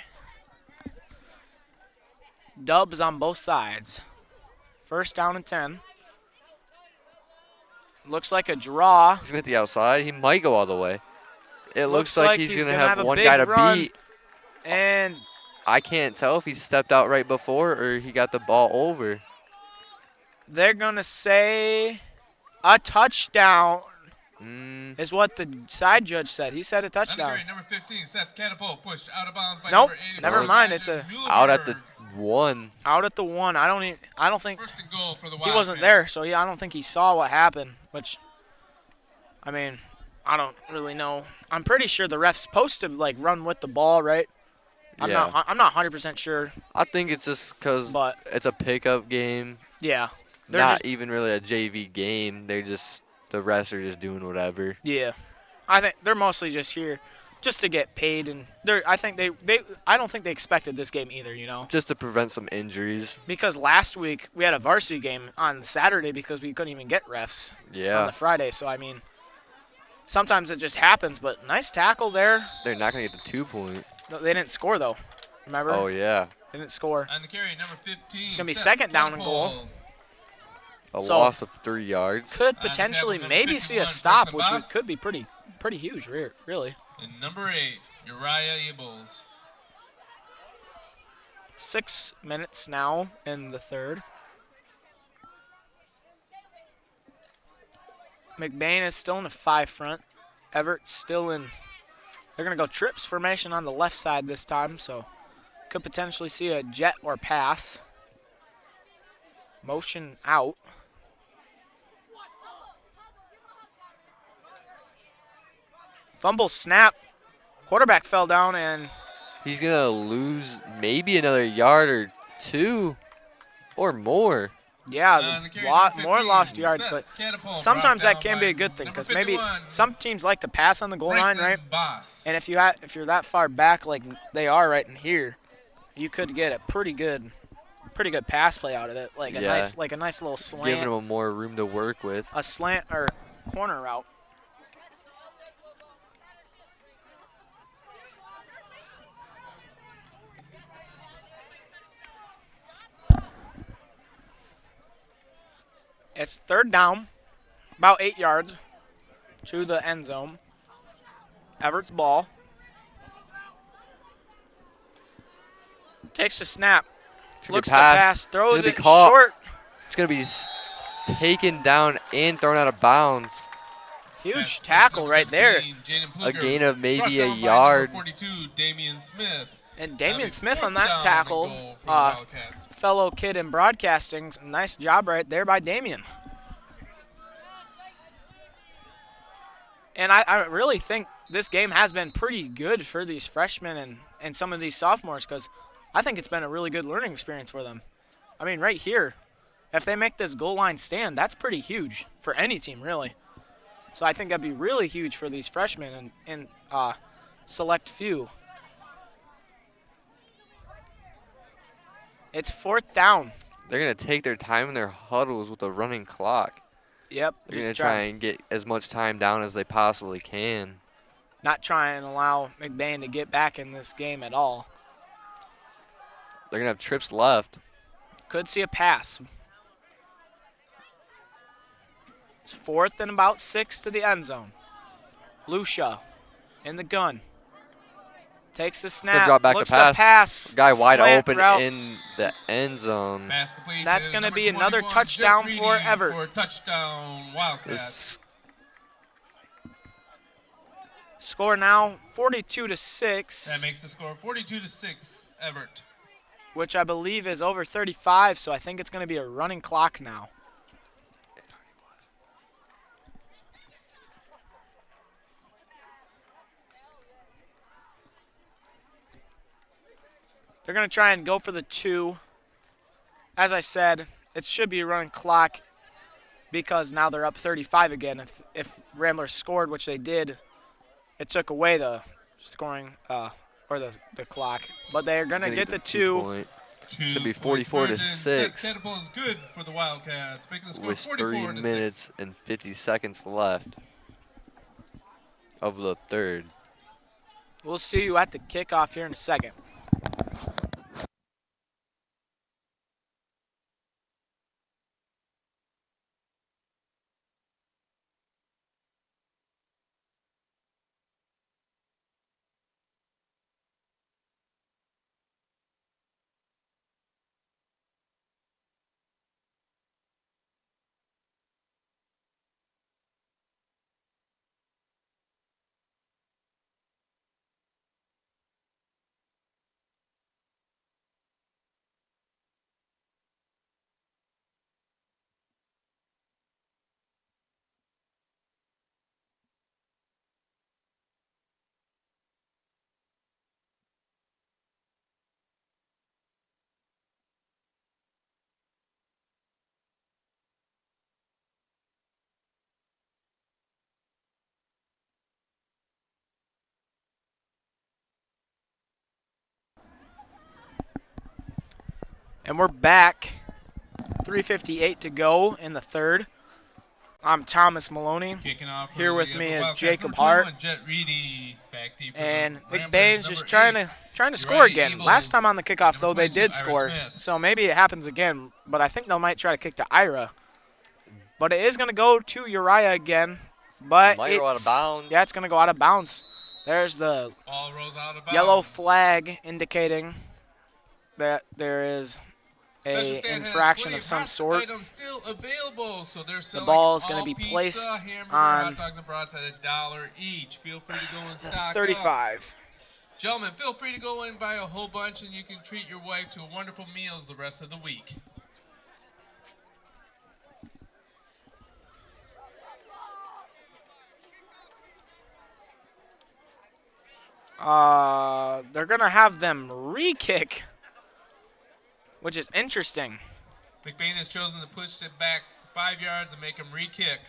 Dubs on both sides. First down and 10. Looks like a draw. He's gonna hit the outside. He might go all the way. It looks like he's gonna have a one big guy to run. beat. And I can't tell if he stepped out right before or he got the ball over. they're gonna say a touchdown. Is what the side judge said. He said a touchdown. Number 15, Seth Catapult pushed out of bounds by Nope, number 84. never mind. It's out at the 1. Out at the 1. I don't think First and goal for the he wasn't there, so I don't think he saw what happened. Which, I mean, I don't really know. I'm pretty sure the ref's supposed to run with the ball, right? I'm Yeah. not 100% sure. I think it's just because it's a pickup game. Yeah. Not even really a JV game. The refs are just doing whatever. Yeah, I think they're mostly just here, just to get paid, and I don't think they expected this game either, you know. Just to prevent some injuries. Because last week we had a varsity game on Saturday because we couldn't even get refs. Yeah. On the Friday, so I mean, sometimes it just happens. But nice tackle there. They're not gonna get the 2-point. No, they didn't score though. Remember? Oh yeah. They didn't score. On the carry, number 15. It's gonna be second down and goal. A loss of 3 yards. Could potentially maybe see a stop, which could be pretty huge, really. And number 8, Uriah Ebles. 6 minutes now in the third. McBain is still in the 5 front. Everett's still in. They're going to go trips formation on the left side this time, so could potentially see a jet or pass. Motion out. Fumble snap. Quarterback fell down and he's going to lose maybe another yard or 2 or more. Yeah, more lost yards, but sometimes that can be a good thing because maybe some teams like to pass on the goal line, right? And if you're that far back like they are right in here, you could get a pretty good pass play out of it, like a nice little slant. Giving them more room to work with. A slant or corner route. It's third down, about 8 yards to the end zone. Everett's ball. Takes the snap. Looks to pass. Throws it short. It's going to be taken down and thrown out of bounds. Huge tackle right there. A gain of maybe a yard. 42, Damian Smith. And Damian Smith on that tackle, fellow kid in broadcasting, nice job right there by Damian. And I really think this game has been pretty good for these freshmen and some of these sophomores because I think it's been a really good learning experience for them. I mean, right here, if they make this goal line stand, that's pretty huge for any team, really. So I think that'd be really huge for these freshmen and select few. It's fourth down. They're going to take their time in their huddles with a running clock. Yep. They're going to try and get as much time down as they possibly can. Not try and allow McBain to get back in this game at all. They're going to have trips left. Could see a pass. It's 4th and about 6 to the end zone. Lucia in the gun. Takes the Good snap. drop back looks to pass. to pass. Guy wide Slant open route. in the end zone. Pass complete. That's to going to number be another 21, touchdown Jet for Reedy Evart. For a touchdown, Wildcats. Score now 42-6. That makes the score 42-6, Evart. Which I believe is over 35, so I think it's going to be a running clock now. They're going to try and go for the 2. As I said, it should be a running clock because now they're up 35 again. If Ramblers scored, which they did, it took away the scoring or the clock. But they're going to get the 2. Should be 44-6. Catapult is good for the Wildcats, making the score With 3 44-6. minutes and 50 seconds left of the third. We'll see you at the kickoff here in a second. And we're back. 3:58 to go in the third. I'm Thomas Maloney. Kicking off Here with me is Wildcats, Jacob number Hart. 21, Jet Reedy, back deep for And the Ramblers, McBain's number just trying 8, to score again. Uriah Last time Abels, on the kickoff, though, number they 22, did Ira score. Smith. So maybe it happens again, but I think they might try to kick to Ira. But it is going to go to Uriah again. But Might go out of bounds. Yeah, it's going to go out of bounds. There's the Ball rolls out of bounds. yellow flag indicating that there is Session a stand has infraction plenty of some hot sort. items still available, so they're The selling ball is going all to be pizza, placed hamburger, on hot dogs and brats at $1 each. Feel free to go and stock up. 35. Gentlemen, feel free to go and buy a whole bunch, and you can treat your wife to wonderful meals the rest of the week. They're going to have them re-kick, which is interesting. McBain has chosen to push it back 5 yards and make him re-kick.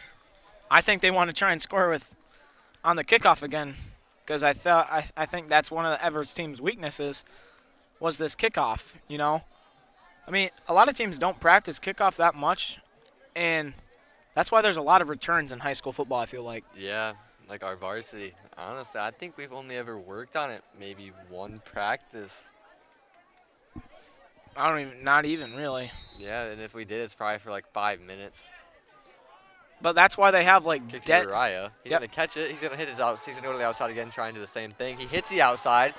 I think they want to try and score on the kickoff again, because I think that's one of the Everts team's weaknesses was this kickoff. You know, I mean, a lot of teams don't practice kickoff that much, and that's why there's a lot of returns in high school football. I feel like. Yeah, like our varsity. Honestly, I think we've only ever worked on it maybe one practice. Not even really. Yeah, and if we did, it's probably for like 5 minutes. But that's why they have like Kick to Uriah. He's Yep. gonna catch it. He's gonna hit his outside. He's gonna go to the outside again, try and do the same thing. He hits the outside.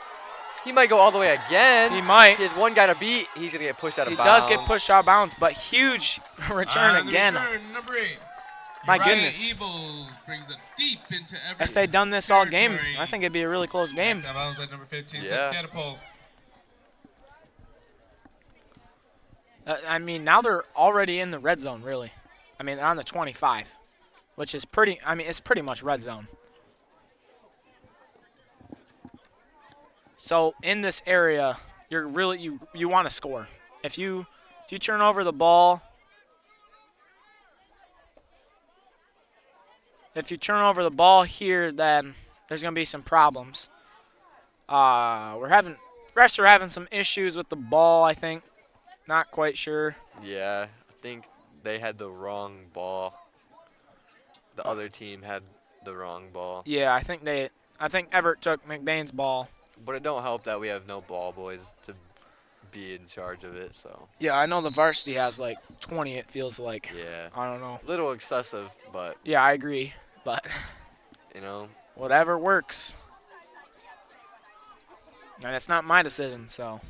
He might go all the way again. He might. He has one guy to beat. He's gonna get pushed out of He bounds. does get pushed out of bounds, but huge return On the again. return, number 8. My Uriah goodness. Evils brings it deep into If Everett's they'd done this all game, territory. I think it'd be a really close game. That was at number 15, Yeah. Catapult. I mean, now they're already in the red zone, really. I mean, they're on the 25, which is pretty. I mean, it's pretty much red zone. So in this area, you're really you want to score. If you turn over the ball, here, then there's gonna be some problems. Refs are having some issues with the ball, I think. Not quite sure. Yeah, I think they had the wrong ball. The other team had the wrong ball. Yeah, I think Evart took McBain's ball. But it don't help that we have no ball boys to be in charge of it, so. Yeah, I know the varsity has like 20, it feels like. Yeah. I don't know. Little excessive, but. Yeah, I agree, but. You know. Whatever works. And it's not my decision, so.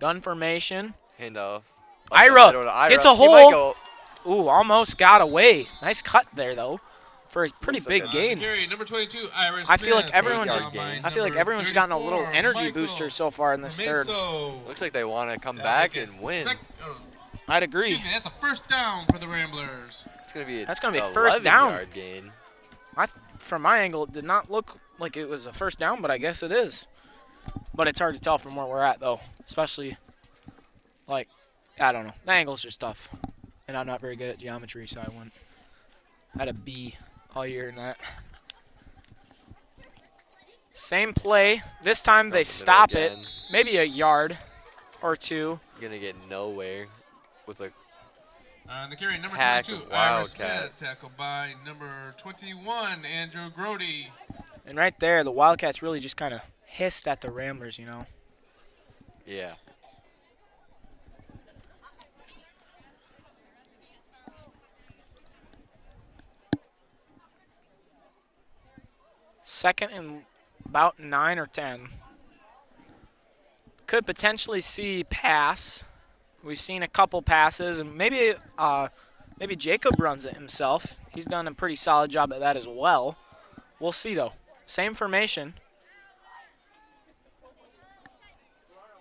Gun formation. Handoff. Ira gets a He might hole. go. Ooh, almost got away. Nice cut there, though, for a pretty Looks like big a- gain. Carry number 22, Ira I feel like Smith. everyone Yard just. gain. I feel like everyone's gotten a little 34, energy Michael booster so far in this third. Meso. Looks like they want to come That back is and win. I'd agree. Excuse me, that's a first down for the Ramblers. It's gonna be. That's gonna be a first 11 down. Yard gain. From my angle, it did not look like it was a first down, but I guess it is. But it's hard to tell from where we're at, though. Especially, like, I don't know. The angle's just tough. And I'm not very good at geometry, so I had a B all year in that. Same play. This time they stop it. again. Maybe a yard or two. You're gonna get nowhere with a The carry number Hack 22, Ira Wildcat. Smith, tackled by number 21, Andrew Grody. And right there, the Wildcats really just kind of hissed at the Ramblers, you know. Yeah. Second and about 9 or 10. Could potentially see pass. We've seen a couple passes, and maybe Jacob runs it himself. He's done a pretty solid job at that as well. We'll see, though. Same formation.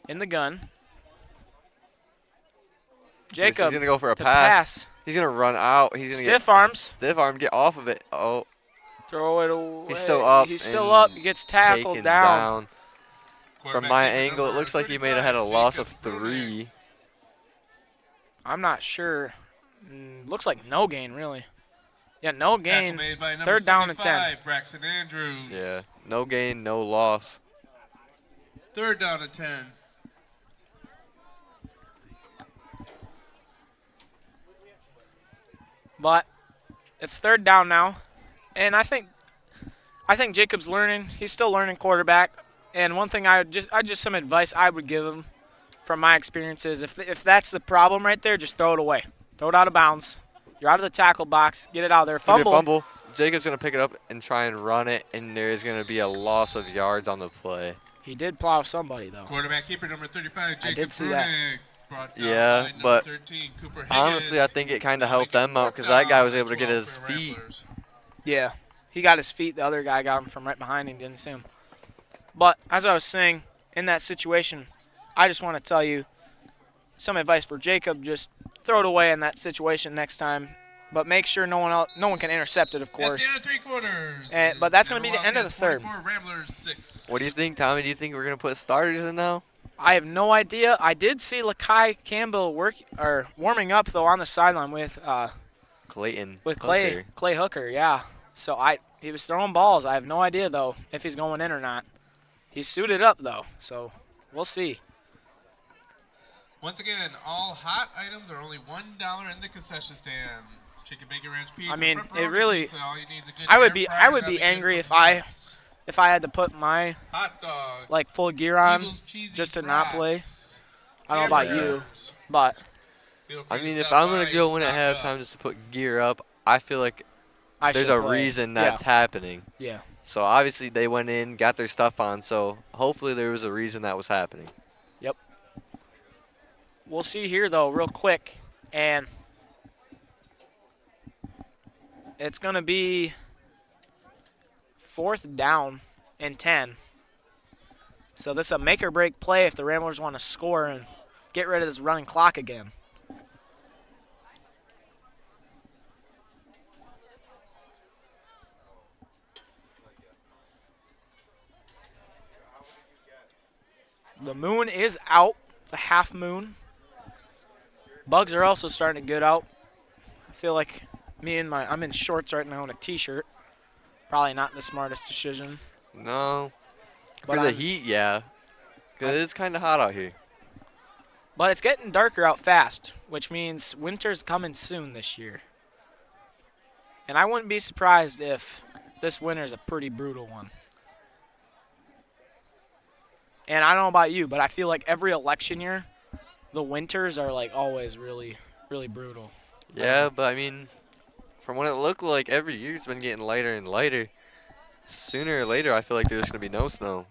In the gun. Jacob. He's gonna go for a to pass. He's gonna run out. He's gonna Stiff arms. Stiff arm. Get off of it. Oh. Throw it away. He's still up. He's still and up. He gets tackled taken down. From my angle, it looks like he may have had a loss of 3. I'm not sure. Looks like no gain, really. Yeah, no gain. Made by number Third down and 10. 75, Braxton Andrews. Yeah. No gain, no loss. Third down and 10. But it's third down now. And I think Jacob's learning. He's still learning quarterback. And one thing just some advice I would give him from my experiences, if that's the problem right there, just throw it away. Throw it out of bounds. You're out of the tackle box. Get it out of there. Fumble. Fumble. Jacob's going to pick it up and try and run it, and there's going to be a loss of yards on the play. He did plow somebody, though. Quarterback keeper number 35, Jacob I did see that. Brunig, brought down Yeah, by number but 13, Cooper honestly, I Higgins. think it kind of helped them out because that guy was able to get his feet. Yeah. He got his feet. The other guy got him from right behind him. Didn't see him. But as I was saying, in that situation, I just want to tell you some advice for Jacob. Just throw it away in that situation next time. But make sure no one can intercept it, of course. At the end of 3/4. But that's going to be the end of the third. Ramblers 6. What do you think, Tommy? Do you think we're going to put starters in now? I have no idea. I did see Lakai Campbell warming up though on the sideline with Clayton. Clay Hooker. Yeah. So he was throwing balls. I have no idea though if he's going in or not. He's suited up though, so we'll see. Once again, all hot items are only $1 in the concession stand. Chicken bacon ranch pizza. I mean, pepperoni it really. pizza, all you need is a good I would air be fryer, angry nothing if I had to put my hot dogs, like full gear on Eagles cheesy just to not play. brats, I don't know about you, hamburgers. but Feel free I to mean, if stop I'm going by to go and in at stock halftime up. just to put gear up, I feel like I there's should a play. reason Yeah. that's happening. Yeah. So obviously they went in, got their stuff on, so hopefully there was a reason that was happening. Yep. We'll see here though, real quick, and it's gonna be 4th down and 10. So this is a make or break play if the Ramblers want to score and get rid of this running clock again. The moon is out. It's a half moon. Bugs are also starting to get out. I feel like I'm in shorts right now and a t-shirt. Probably not the smartest decision. No. But For the I'm- heat, yeah. Because it's kind of hot out here. But it's getting darker out fast, which means winter's coming soon this year. And I wouldn't be surprised if this winter's a pretty brutal one. And I don't know about you, but I feel like every election year, the winters are like always really, really brutal. Yeah, but I mean, from what it looked like, every year it's been getting lighter and lighter. Sooner or later, I feel like there's going to be no snow.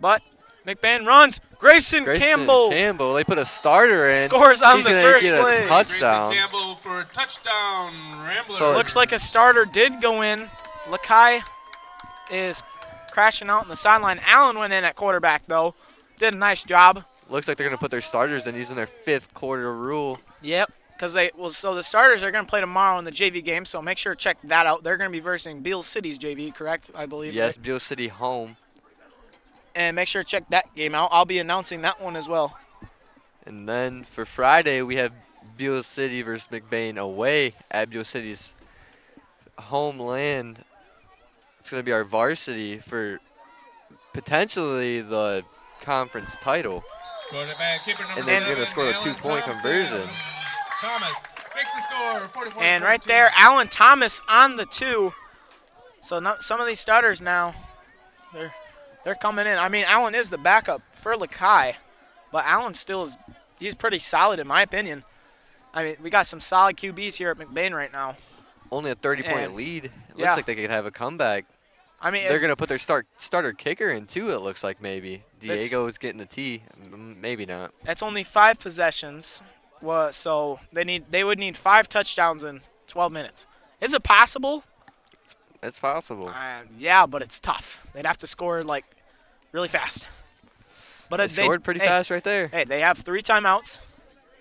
But McBain runs. Grayson Campbell. They put a starter in. Scores on He's the gonna first get play. a touchdown. Grayson Campbell for a touchdown. Ramblers. So looks like a starter did go in. Lakai is crashing out on the sideline. Allen went in at quarterback, though. Did a nice job. Looks like they're going to put their starters in using their 5th quarter rule. Yep, because so the starters are going to play tomorrow in the JV game, so make sure to check that out. They're going to be versing Beale City's JV, correct, I believe? Yes, right? Beale City home. And make sure to check that game out. I'll be announcing that one as well. And then for Friday, we have Beale City versus McBain away at Beale City's homeland. It's going to be our varsity for potentially the conference title. Quarterback, keeper number And they're 7, going to score the Alan 2-point Thompson. conversion. Thomas makes the score, 44. And right there, Alan Thomas on the 2. So some of these starters now, they're coming in. I mean, Alan is the backup for Lakai, but Alan still he's pretty solid in my opinion. I mean, we got some solid QBs here at McBain right now. Only a 30-point lead. It yeah. looks like they could have a comeback. I mean, they're going to put their starter kicker in, too, it looks like maybe. Diego's getting the tee. Maybe not. That's only 5 possessions. So they would need 5 touchdowns in 12 minutes. Is it possible? It's possible. Yeah, but it's tough. They'd have to score, like, really fast. But they scored pretty fast right there. Hey, they have 3 timeouts.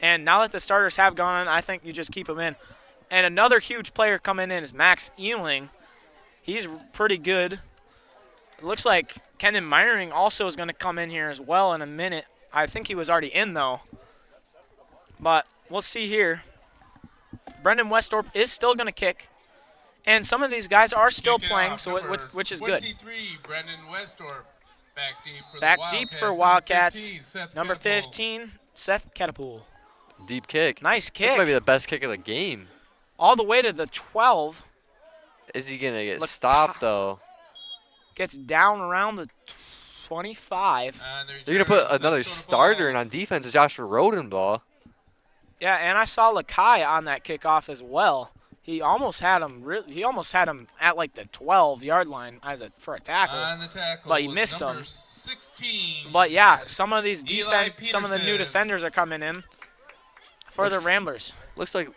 And now that the starters have gone, I think you just keep them in. And another huge player coming in is Max Ealing. He's pretty good. It looks like Kenan Meyering also is going to come in here as well in a minute. I think he was already in, though. But we'll see here. Brendan Westorp is still going to kick. And some of these guys are still playing, so which is good. 23, Brendan Westorp. Back deep for Back the Wildcats. deep for Wildcats. Number 15, Number 15, Seth Catapult. Deep kick. Nice kick. This might be the best kick of the game. All the way to the 12. Is he going to get stopped, though? Gets down around the 25. They're going to put another starter in on defense, Joshua Rodenbaugh. Yeah, and I saw Lakai on that kickoff as well. He almost had him. He almost had him at like the 12-yard line for a tackle. On the tackle, but he missed him. 16. But yeah, some of these Eli some of the new Peterson. defenders are coming in for the Ramblers. Looks like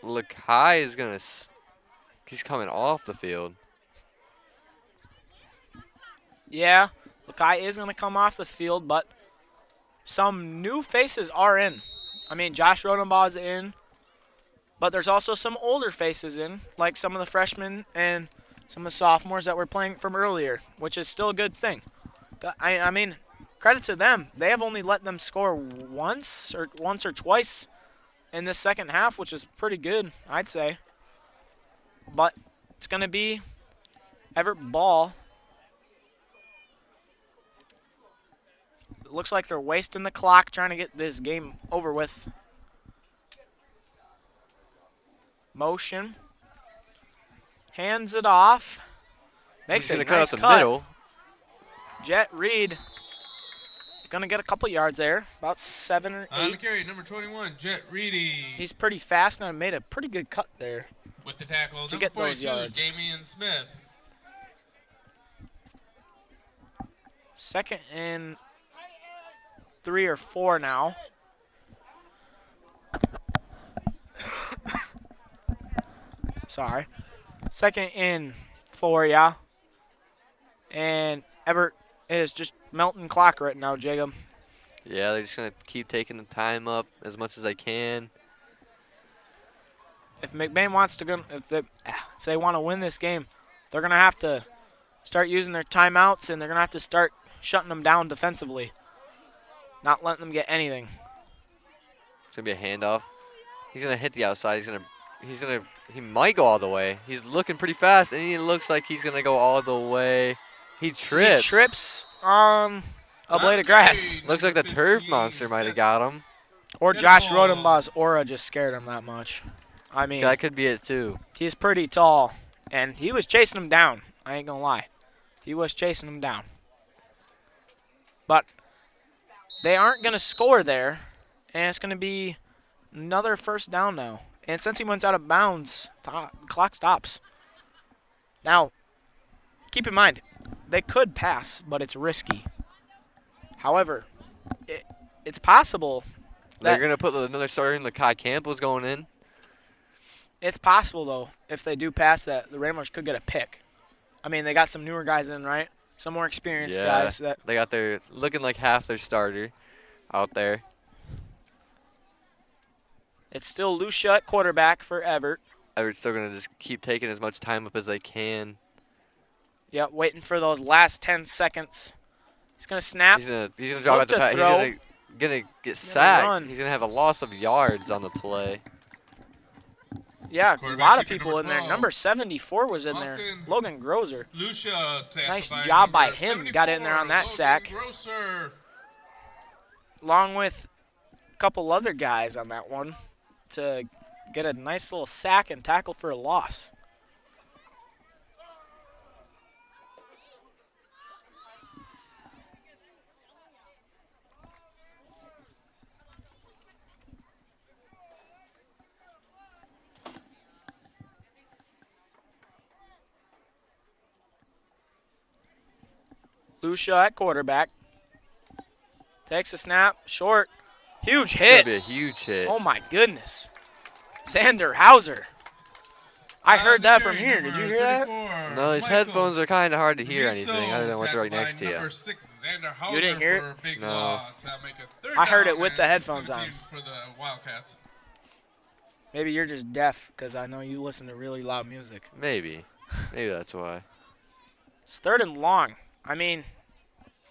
Lakai is going to. He's coming off the field. Yeah, Lakai is going to come off the field, but some new faces are in. I mean, Josh Rodenbaugh's in, but there's also some older faces in, like some of the freshmen and some of the sophomores that were playing from earlier, which is still a good thing. I mean, credit to them. They have only let them score once or twice in this second half, which is pretty good, I'd say. But it's going to be Everett ball. It looks like they're wasting the clock trying to get this game over with. Motion. Hands it off. Makes a nice cut. The middle. Jet Reed going to get a couple yards there, about 7 or 8. On the carry, number 21, Jet Reedy. He's pretty fast and made a pretty good cut there. With the tackle, to number get 42, those yards. Damian Smith. 2nd and 3 or 4 now. Sorry. 2nd and 4, yeah. And Everett is just melting clock right now, Jacob. Yeah, they're just going to keep taking the time up as much as they can. If McBain wants to go, if they want to win this game, they're going to have to start using their timeouts, and they're going to have to start shutting them down defensively, not letting them get anything. It's going to be a handoff. He's going to hit the outside. He might go all the way. He's looking pretty fast, and he looks like he's going to go all the way. He trips. He trips on a blade of grass. Looks like the turf monster might have got him. Or Josh Rodenbaugh's aura just scared him that much. I mean, that could be it too. He's pretty tall, and he was chasing him down. I ain't going to lie. He was chasing him down. But they aren't going to score there, and it's going to be another first down now. And since he went out of bounds, the clock stops. Now, keep in mind, they could pass, but it's risky. However, it's possible. They're going to put another starter in. Lakai Campbell's going in. It's possible, though, if they do pass that, the Ramblers could get a pick. I mean, they got some newer guys in, right? Some more experienced guys. They got their looking like half their starter out there. It's still Lucia at quarterback for Evart. Everett's still going to just keep taking as much time up as they can. Yep, waiting for those last 10 seconds. He's going to snap. He's going to drop at the pass. He's going to get sacked. He's going to have a loss of yards on the play. Yeah, a lot of people in there. Number 74 was in there. Logan Grozer. Nice job by him. Got in there on that sack. Along with a couple other guys on that one to get a nice little sack and tackle for a loss. Lucia at quarterback. Takes a snap. Short. Huge hit. It's going to be a huge hit. Oh, my goodness. Xander Hauser. I heard that from here. Did you hear that? No, his headphones are kind of hard to hear anything other than what's right next to you. You didn't hear it? No. I heard it with the headphones on. Maybe you're just deaf because I know you listen to really loud music. Maybe. Maybe that's why. It's 3rd and long. I mean,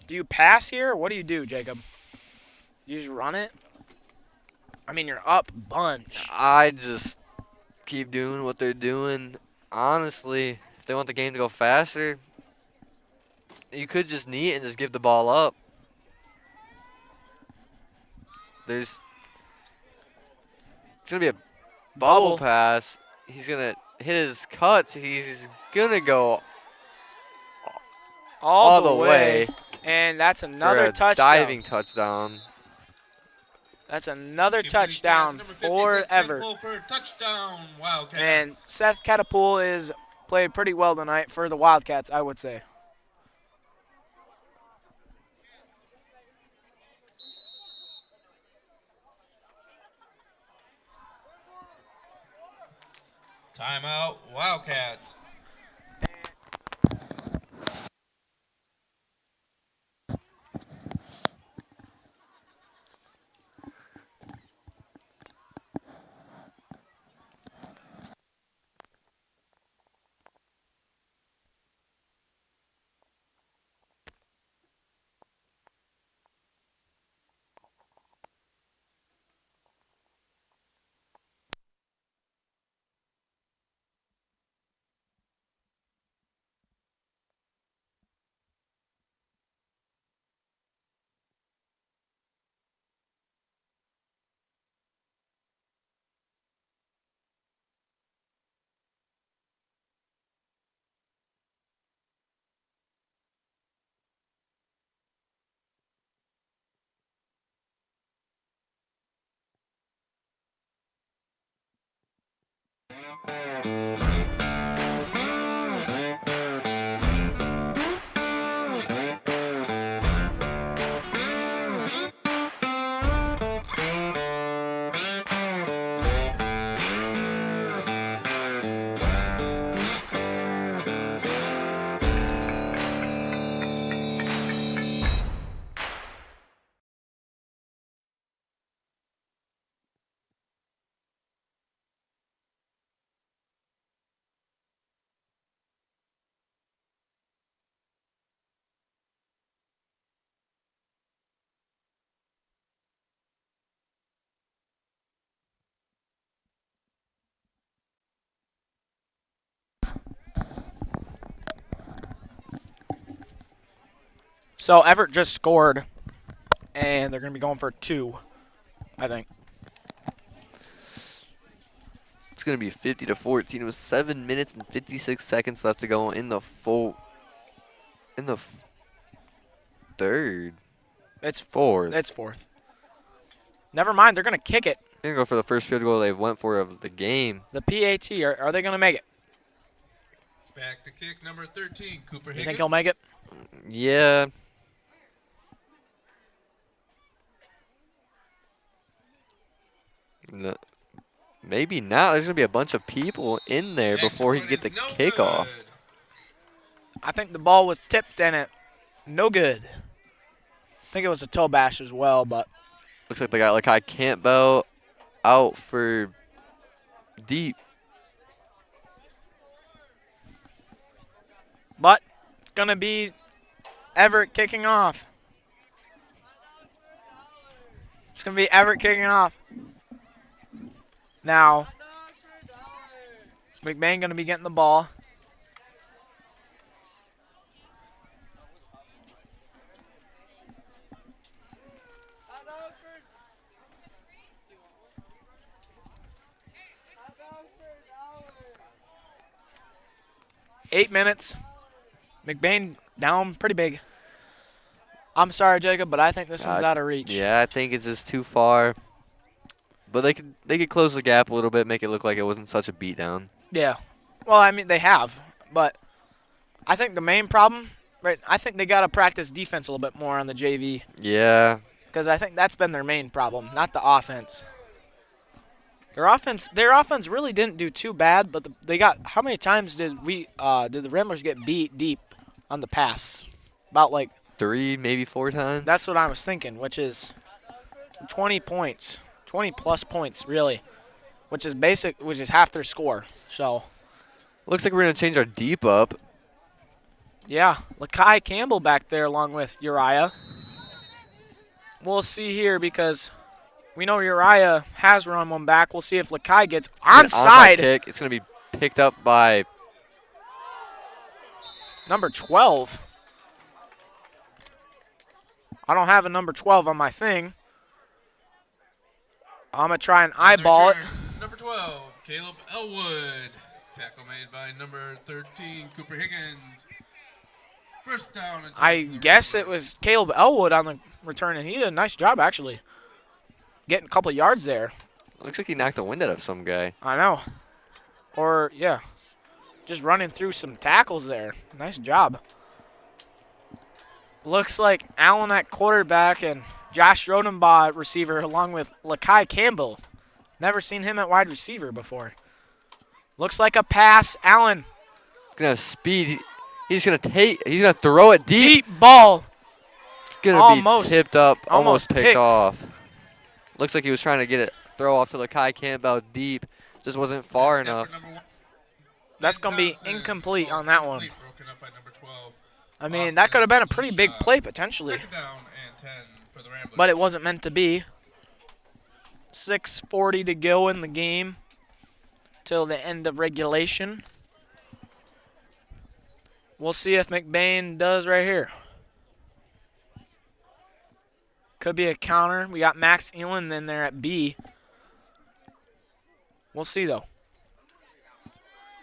do you pass here or what do you do, Jacob? You just run it? I mean, you're up a bunch. I just keep doing what they're doing. Honestly, if they want the game to go faster, you could just knee it and just give the ball up. It's going to be a bubble pass. He's going to hit his cuts. He's going to go all the way. And that's another touchdown. Diving touchdown. That's another touchdown for Evart. And Seth Catapool is played pretty well tonight for the Wildcats, I would say. Timeout, Wildcats. So Evart just scored, and they're going to be going for 2, I think. It's going to be 50-14 with 7 minutes and 56 seconds left to go in the third. It's fourth. It's fourth. Never mind, they're going to kick it. They're going to go for the first field goal they went for of the game. The PAT, are they going to make it? Back to kick number 13, Cooper Higgins. You think he'll make it? Yeah. No, maybe not. There's going to be a bunch of people in there before he can get the kickoff. I think the ball was tipped in it. No good. I think it was a toe bash as well, but. Looks like they got Lakai Campbell out for deep. But it's going to be Everett kicking off. It's going to be Everett kicking off. Now, McBain going to be getting the ball. Eight minutes. McBain down pretty big. I'm sorry, Jacob, but I think this one's out of reach. Yeah, I think it's just too far. But they could close the gap a little bit, make it look like it wasn't such a beatdown. Yeah. Well, I mean, they have. But I think the main problem, right, I think they got to practice defense a little bit more on the JV. Yeah. Because I think that's been their main problem, not the offense. Their offense really didn't do too bad, but they got, how many times did the Ramblers get beat deep on the pass? About like 3, maybe 4 times. That's what I was thinking, which is 20 points, 20+ points really, which is half their score. So looks like we're gonna change our deep up. Yeah, Lakai Campbell back there along with Uriah. We'll see here because we know Uriah has run one back. We'll see if Lakai gets onside. Kick. It's going to be picked up by number 12. I don't have a number 12 on my thing. I'm going to try and eyeball it. Number 12, Caleb Elwood. Tackle made by number 13, Cooper Higgins. First down. I guess it was Caleb Elwood on the return, and he did a nice job, actually. Getting a couple of yards there. Looks like he knocked the wind out of some guy. I know. Or, yeah, just running through some tackles there. Nice job. Looks like Allen at quarterback and Josh Rodenbaugh at receiver along with Lakai Campbell. Never seen him at wide receiver before. Looks like a pass. Allen. Gonna have speed. He's gonna throw it deep. Deep ball. It's gonna be tipped up, almost picked off. Looks like he was trying to get it, throw off to Lakai Campbell deep. Just wasn't far enough. That's going to be incomplete on that one. I mean, that could have been a pretty big play potentially. But it wasn't meant to be. 6:40 to go in the game till the end of regulation. We'll see if McBain does right here. Could be a counter. We got Max Elan in there at B. We'll see, though.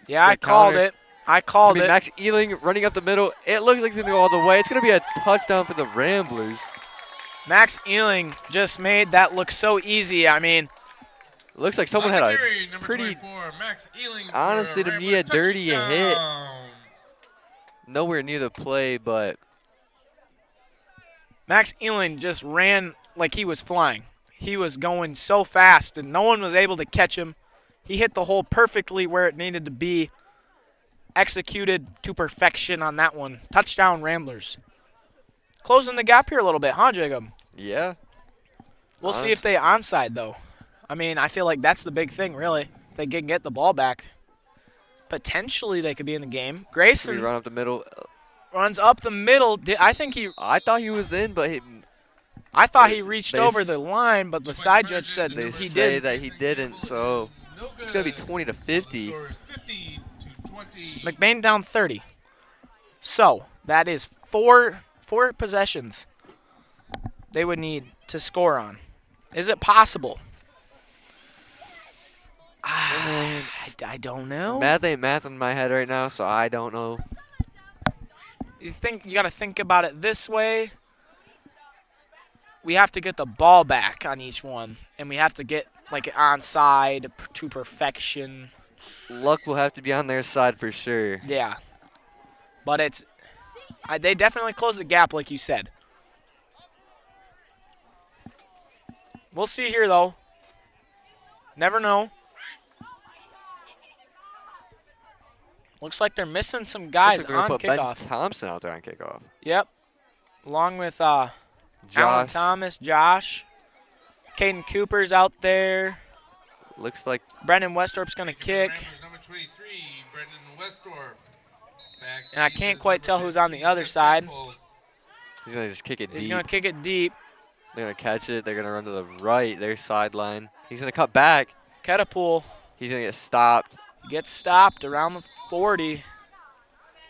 Yeah, I called it. I called it. Max Ealing running up the middle. It looks like it's going to go all the way. It's going to be a touchdown for the Ramblers. Max Ealing just made that look so easy. I mean, looks like someone had a pretty, honestly to me, a dirty hit. Nowhere near the play, but Max Ealing just ran like he was flying. He was going so fast, and no one was able to catch him. He hit the hole perfectly where it needed to be. Executed to perfection on that one. Touchdown, Ramblers. Closing the gap here a little bit, huh, Jacob? Yeah. We'll see if they onside, though. I mean, I feel like that's the big thing, really. If they can get the ball back, potentially they could be in the game. Grayson run up the middle. Runs up the middle. I thought he was in, but I thought he reached over the line, but the side judge said they he say did. that he didn't, so it's going to be 20-50. McBain down 30. So that is four possessions they would need to score on. Is it possible? I don't know. Math ain't math in my head right now, so I don't know. You got to think about it this way. We have to get the ball back on each one, and we have to get like onside to perfection. Luck will have to be on their side for sure. Yeah, but They definitely closed the gap, like you said. We'll see here, though. Never know. Looks like they're missing some guys Looks like on they're gonna kickoff. put Ben Thompson out there on kickoff. Yep. Along with Alan Thomas, Josh. Caden Cooper's out there. Looks like Brendan Westorp's going to kick. Number 23, Brendan Westorp. And I can't quite tell who's on the other side. he's going to just kick it deep. He's going to kick it deep. They're going to catch it. They're going to run to the right, their sideline. He's going to cut back. Catapool. He's going to get stopped. Gets stopped around the 40.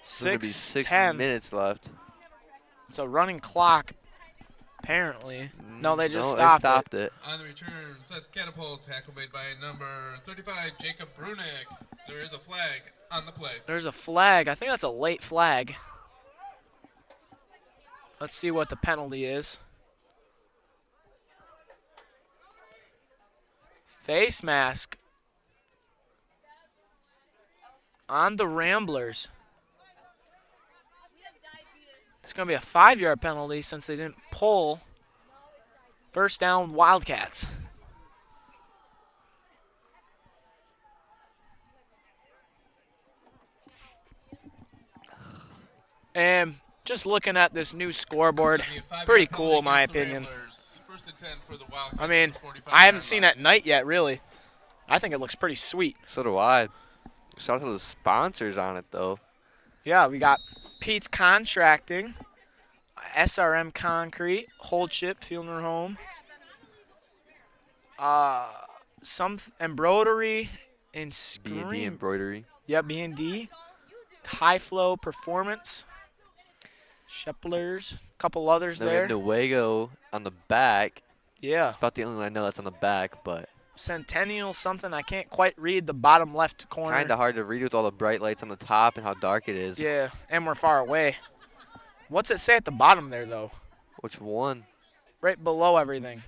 There's going to be 6 10. minutes left. It's a running clock, apparently. No, they just They stopped it. On the return, Seth Catapult, tackle made by number 35, Jacob Brunick. There is a flag on the play. There's a flag. I think that's a late flag. Let's see what the penalty is. Face mask on the Ramblers. It's going to be a 5-yard penalty since they didn't pull. First down, Wildcats. And just looking at this new scoreboard, pretty cool in my opinion. I mean, I haven't seen at night yet, really. I think it looks pretty sweet. So do I. Shout out to the sponsors on it, though. Yeah, we got Pete's Contracting, SRM Concrete, Hold Ship, Fueling Home, some embroidery and screen. B&D embroidery. Yeah, B&D. High Flow Performance, Sheplers, a couple others Then there. we have Nuego on the back. Yeah. It's about the only one I know that's on the back, but Centennial something. I can't quite read the bottom left corner. kind of hard to read with all the bright lights on the top and how dark it is. Yeah, and we're far away. What's it say at the bottom there, though? Which one? Right below everything.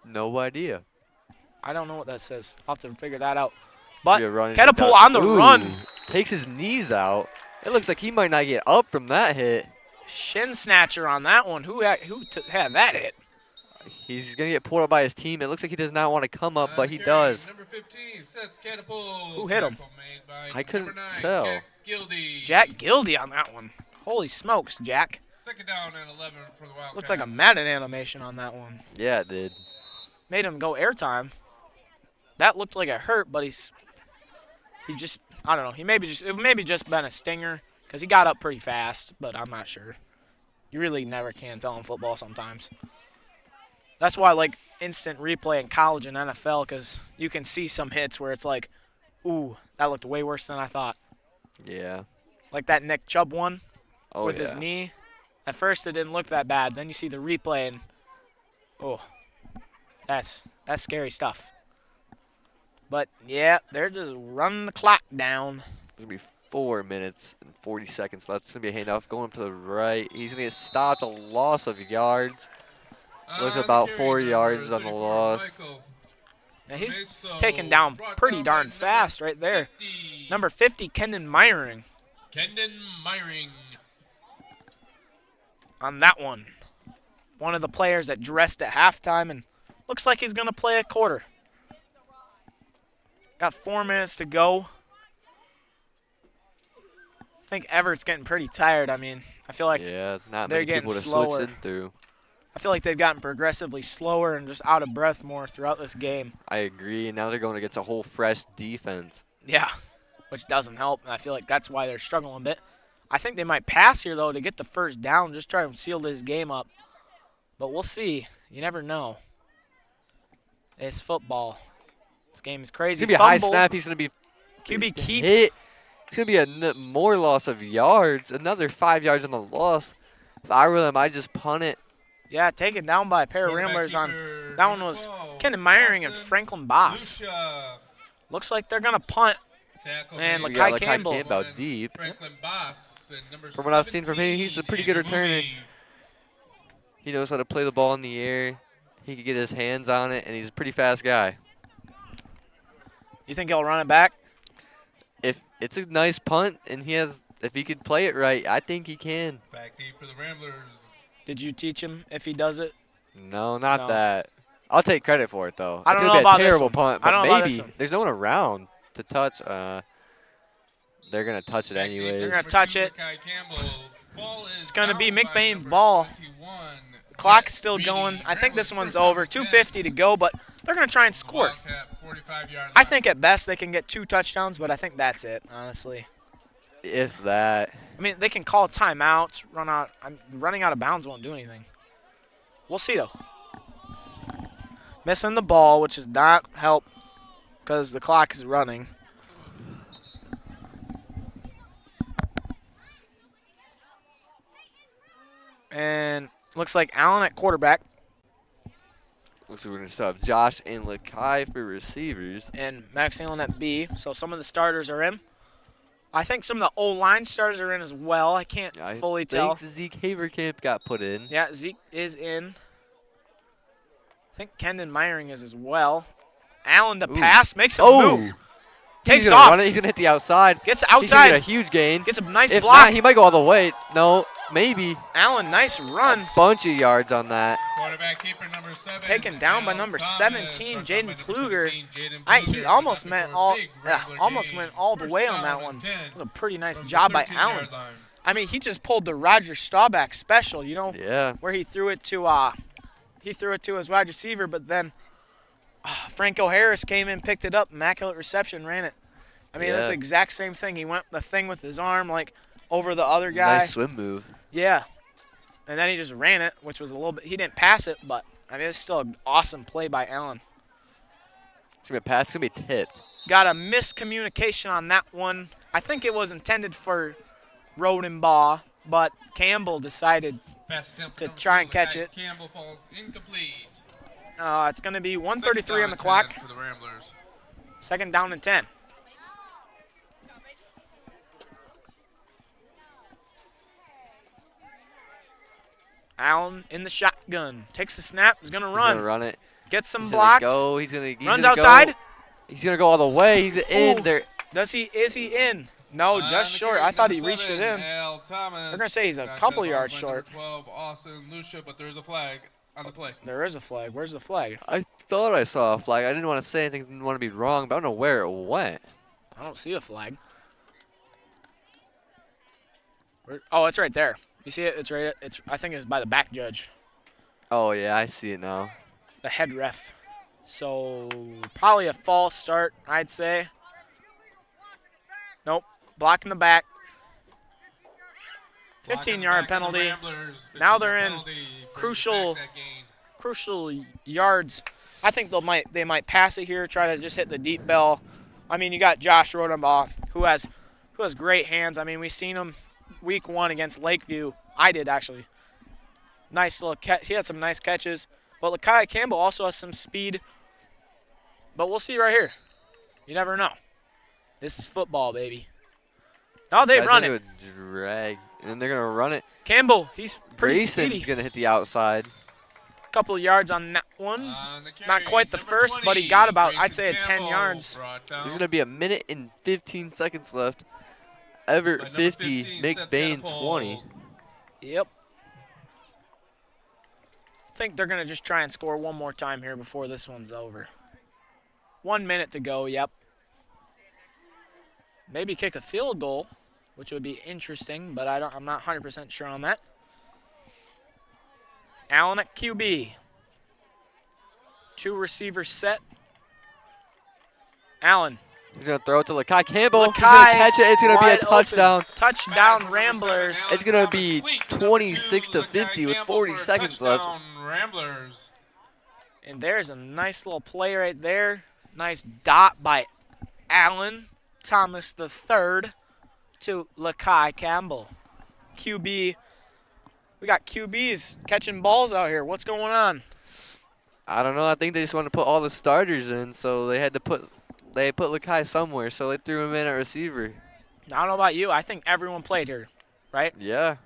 No idea. I don't know what that says. I'll have to figure that out. But Be a run and Catapult duck. on the Ooh, run. Takes his knees out. It looks like he might not get up from that hit. Shin snatcher on that one. Who had that hit? He's going to get pulled up by his team. It looks like he does not want to come up, but he does. Number 15, Seth Catapult. Who hit him? I couldn't 9, tell. Jack Gildy. Jack Gildy on that one. Holy smokes, Jack. Second down and 11 for the Wildcats. Looked like a Madden animation on that one. Yeah, it did. Made him go airtime. That looked like it hurt, but he just, I don't know. It maybe just been a stinger because he got up pretty fast, but I'm not sure. You really never can tell in football sometimes. That's why I like instant replay in college and NFL because you can see some hits where it's like, ooh, that looked way worse than I thought. Yeah. Like that Nick Chubb one with his yeah. knee. At first it didn't look that bad. Then you see the replay and, oh, that's scary stuff. But, yeah, they're just running the clock down. There's going to be 4 minutes and 40 seconds left. It's going to be a handoff going up to the right. He's going to get stopped, a loss of yards. Looks about 4 yards on the loss. Now he's taken down pretty darn fast right there. Number 50, Kendon Myring. Kendon Myring. On that one. One of the players that dressed at halftime and looks like he's going to play a quarter. Got 4 minutes to go. I think Everett's getting pretty tired. I mean, I feel like yeah, not they're many getting people to slower. switch in through. I feel like they've gotten progressively slower and just out of breath more throughout this game. I agree. Now they're going against a whole fresh defense. Yeah, which doesn't help. And I feel like that's why they're struggling a bit. I think they might pass here, though, to get the first down, just try to seal this game up. But we'll see. You never know. It's football. This game is crazy. It's going to be a high snap. He's going to be QB keep. hit. It's going to be a more loss of yards. Another 5 yards on the loss. If I were them, I'd just punt it. Yeah, taken down by a pair of Ramblers on. That one was Kendon Myring and Franklin Boss. Looks like they're going to punt. And Lakai Campbell. Campbell deep. Franklin Boss and number From what I've seen from him, he's a pretty good returner. He knows how to play the ball in the air. He can get his hands on it, and he's a pretty fast guy. You think he'll run it back? If it's a nice punt and he has If he could play it right, I think he can. Back deep for the Ramblers. Did you teach him if he does it? No, not No. that. I'll take credit for it, though. I It's don't gonna know about be a this terrible one. punt, I but don't know about this maybe one. there's no one around to touch. They're gonna touch it Back deep anyways. They're gonna for touch two, it. Lakai Campbell. Ball is It's gonna be down by McBain's number ball. 21. The clock's Jet still Reedy. going. I think this Ramblers one's first down over. and 10. 2:50 to go, but they're gonna try and score. Wildcat, 45-yard I line. think at best they can get 2 touchdowns, but I think that's it, honestly. If that. I mean, they can call timeouts, run out. Running out of bounds won't do anything. We'll see, though. Missing the ball, which does not help because the clock is running. And looks like Allen at quarterback. Looks like we're gonna sub Josh and Lakai for receivers. And Max Allen at B. So some of the starters are in. I think some of the O-line starters are in as well. I can't fully tell. I think Zeke Haverkamp got put in. Yeah, Zeke is in. I think Kendon Meyering is as well. Allen to pass, makes a move. Takes He's gonna off. run it. He's gonna hit the outside. Gets He's gonna outside. get a huge gain. Gets a nice if block. Not, he might go all the way. No, maybe. Allen, nice run. Bunch of yards on that. Quarterback keeper number 7. Taken down by Al number Thomas. 17, Brought down Jaden by number Kluger. 17, Jaden He Kluger. almost Back went for a all, big Rambler almost gain. went all the First way on down that and one. 10 It was a pretty nice from the job by 13-yard Allen. line. I mean, he just pulled the Roger Staubach special, you know, Yeah. where he threw it to his wide receiver, but then Franco Harris came in, picked it up, immaculate reception, ran it. I mean, that's the exact same thing. He went the thing with his arm, like, over the other guy. Nice swim move. Yeah. And then he just ran it, which was a little bit – he didn't pass it, but, I mean, it's still an awesome play by Allen. It's gonna be a pass. It's gonna be tipped. Got a miscommunication on that one. I think it was intended for Rodenbaugh, but Campbell decided Pass attempt to number try 2, and catch Lakai it. Campbell falls incomplete. It's going to be 1:33 Second down on the and clock. 10 for the Ramblers. Second down and 10. Allen in the shotgun. Takes the snap. He's going to He's run. gonna run it. Gets some He's blocks. Gonna go. He's gonna Runs gonna outside. Go. He's gonna go all the way. He's in Ooh. there. Is he in? No, just short. I thought he reached it in. Al Thomas. They're going to say he's a Got couple cut yards off by short. number 12, Austin Lucia, but there is a flag on the play. There is a flag. Where's the flag? I thought I saw a flag. I didn't want to say anything. Didn't want to be wrong, but I don't know where it went. I don't see a flag. Oh, it's right there. You see it? It's right. I think it's by the back judge, Oh yeah, I see it now. the head ref. So probably a false start, I'd say. Nope. Block in the back. 15-yard penalty. Now they're in crucial yards. I think they might pass it here, try to just hit the deep bell. I mean, you got Josh Rodenbaugh, who has great hands. I mean, we've seen him week 1 against Lakeview. I did, actually. Nice little catch. He had some nice catches. But Lakai Campbell also has some speed. But we'll see right here. You never know. This is football, baby. No, they Guys, run they're it. gonna drag, and then they're gonna run it. Campbell, he's pretty Grayson's speedy. gonna hit the outside. Couple of yards on that one. Not quite the first, but he got about, I'd say, 10 yards. There's gonna be a minute and 15 seconds left. Evart 50, McBain 20. Yep. I think they're going to just try and score one more time here before this one's over. 1 minute to go, yep. Maybe kick a field goal, which would be interesting, but I'm not 100% sure on that. Allen at QB. 2 receivers set. Allen. He's gonna throw it to Lakai Campbell. He's Lakai gonna catch it. It's gonna be a wide touchdown. open. Touchdown, Ramblers. It's gonna be 26 to 50 with 40 seconds left. Ramblers. And there's a nice little play right there. Nice dot by Allen Thomas III to Lakai Campbell. QB. We got QBs catching balls out here. What's going on? I don't know. I think they just want to put all the starters in, so they had to put Lakai somewhere, so they threw him in at receiver. I don't know about you. I think everyone played here, right? Yeah.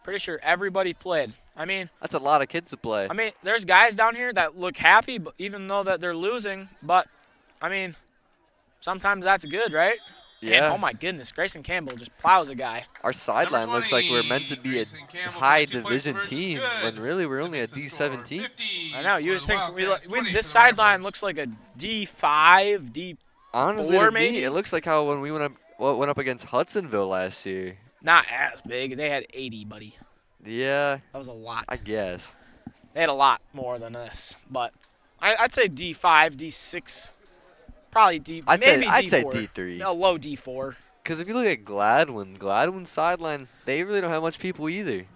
Pretty sure everybody played. I mean, that's a lot of kids to play. I mean, there's guys down here that look happy, but even though that they're losing. But I mean, sometimes that's good, right? Yeah. And, oh, my goodness. Grayson Campbell just plows a guy. Our sideline looks like we're meant to be a high division team when really we're only a D7 team. I know. You would think this sideline looks like a D5, D4 Honestly, to maybe. me, it looks like how when we went up against Hudsonville last year. Not as big. They had 80, buddy. Yeah. That was a lot. I guess. They had a lot more than this, but I'd say D5, D6, probably D. I'd maybe say D4. D3. A low D4. Because if you look at Gladwin's sideline, they really don't have much people either.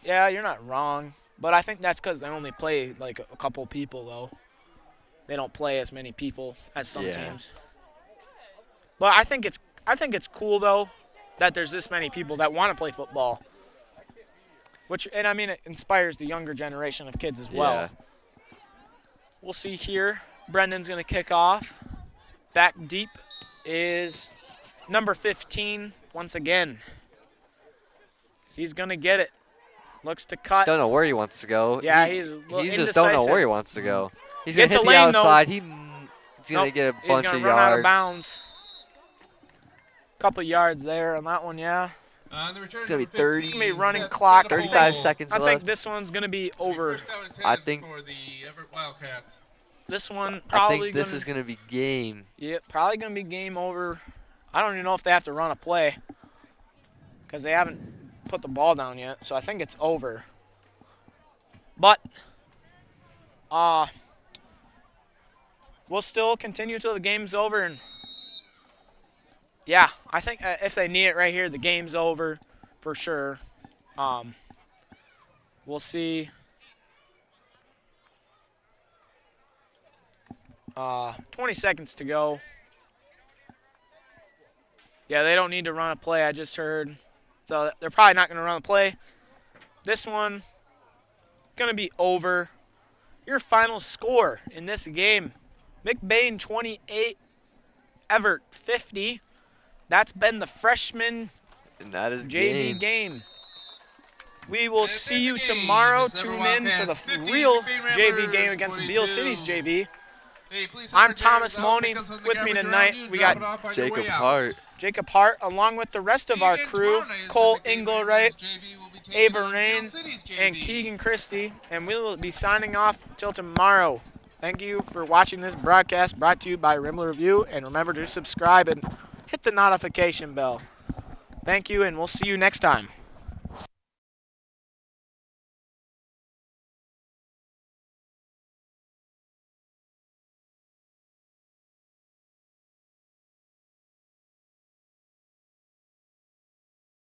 Yeah, you're not wrong, but I think that's because they only play like a couple people though. They don't play as many people as some teams. But I think it's cool though that there's this many people that want to play football. And I mean, it inspires the younger generation of kids as well. Yeah. We'll see here. Brendan's going to kick off. Back deep is number 15 once again. He's going to get it. Looks to cut. Don't know where he wants to go. Yeah, he he's just don't know where he wants to go. He's going to hit the lane, outside. Though. He's going to get a bunch of He's going yards. to run out of bounds. Couple yards there on that one, yeah. It's going to be 30. It's going to be running clock. 35 seconds left. I think this one's going to be over. I think for the Evart Wildcats. This one probably I think this is going to be game. Yeah, probably going to be game over. I don't even know if they have to run a play because they haven't put the ball down yet. So I think it's over. But we'll still continue till the game's over. And yeah, I think if they need it right here, the game's over for sure. We'll see. 20 seconds to go. Yeah, they don't need to run a play, I just heard. So they're probably not going to run a play. This one going to be over. Your final score in this game, McBain 28, Evart 50. That's been the freshman and that is JV game. We will see you tomorrow. Tune in for the real JV game against Beale City's JV. I'm Thomas Money. With me tonight, we got Jacob Hart. Jacob Hart, along with the rest of our crew, Cole Engelwright, Ava Rain, and Keegan Christie. And we will be signing off till tomorrow. Thank you for watching this broadcast brought to you by Rimler Review. And remember to subscribe and hit the notification bell. Thank you, and we'll see you next time.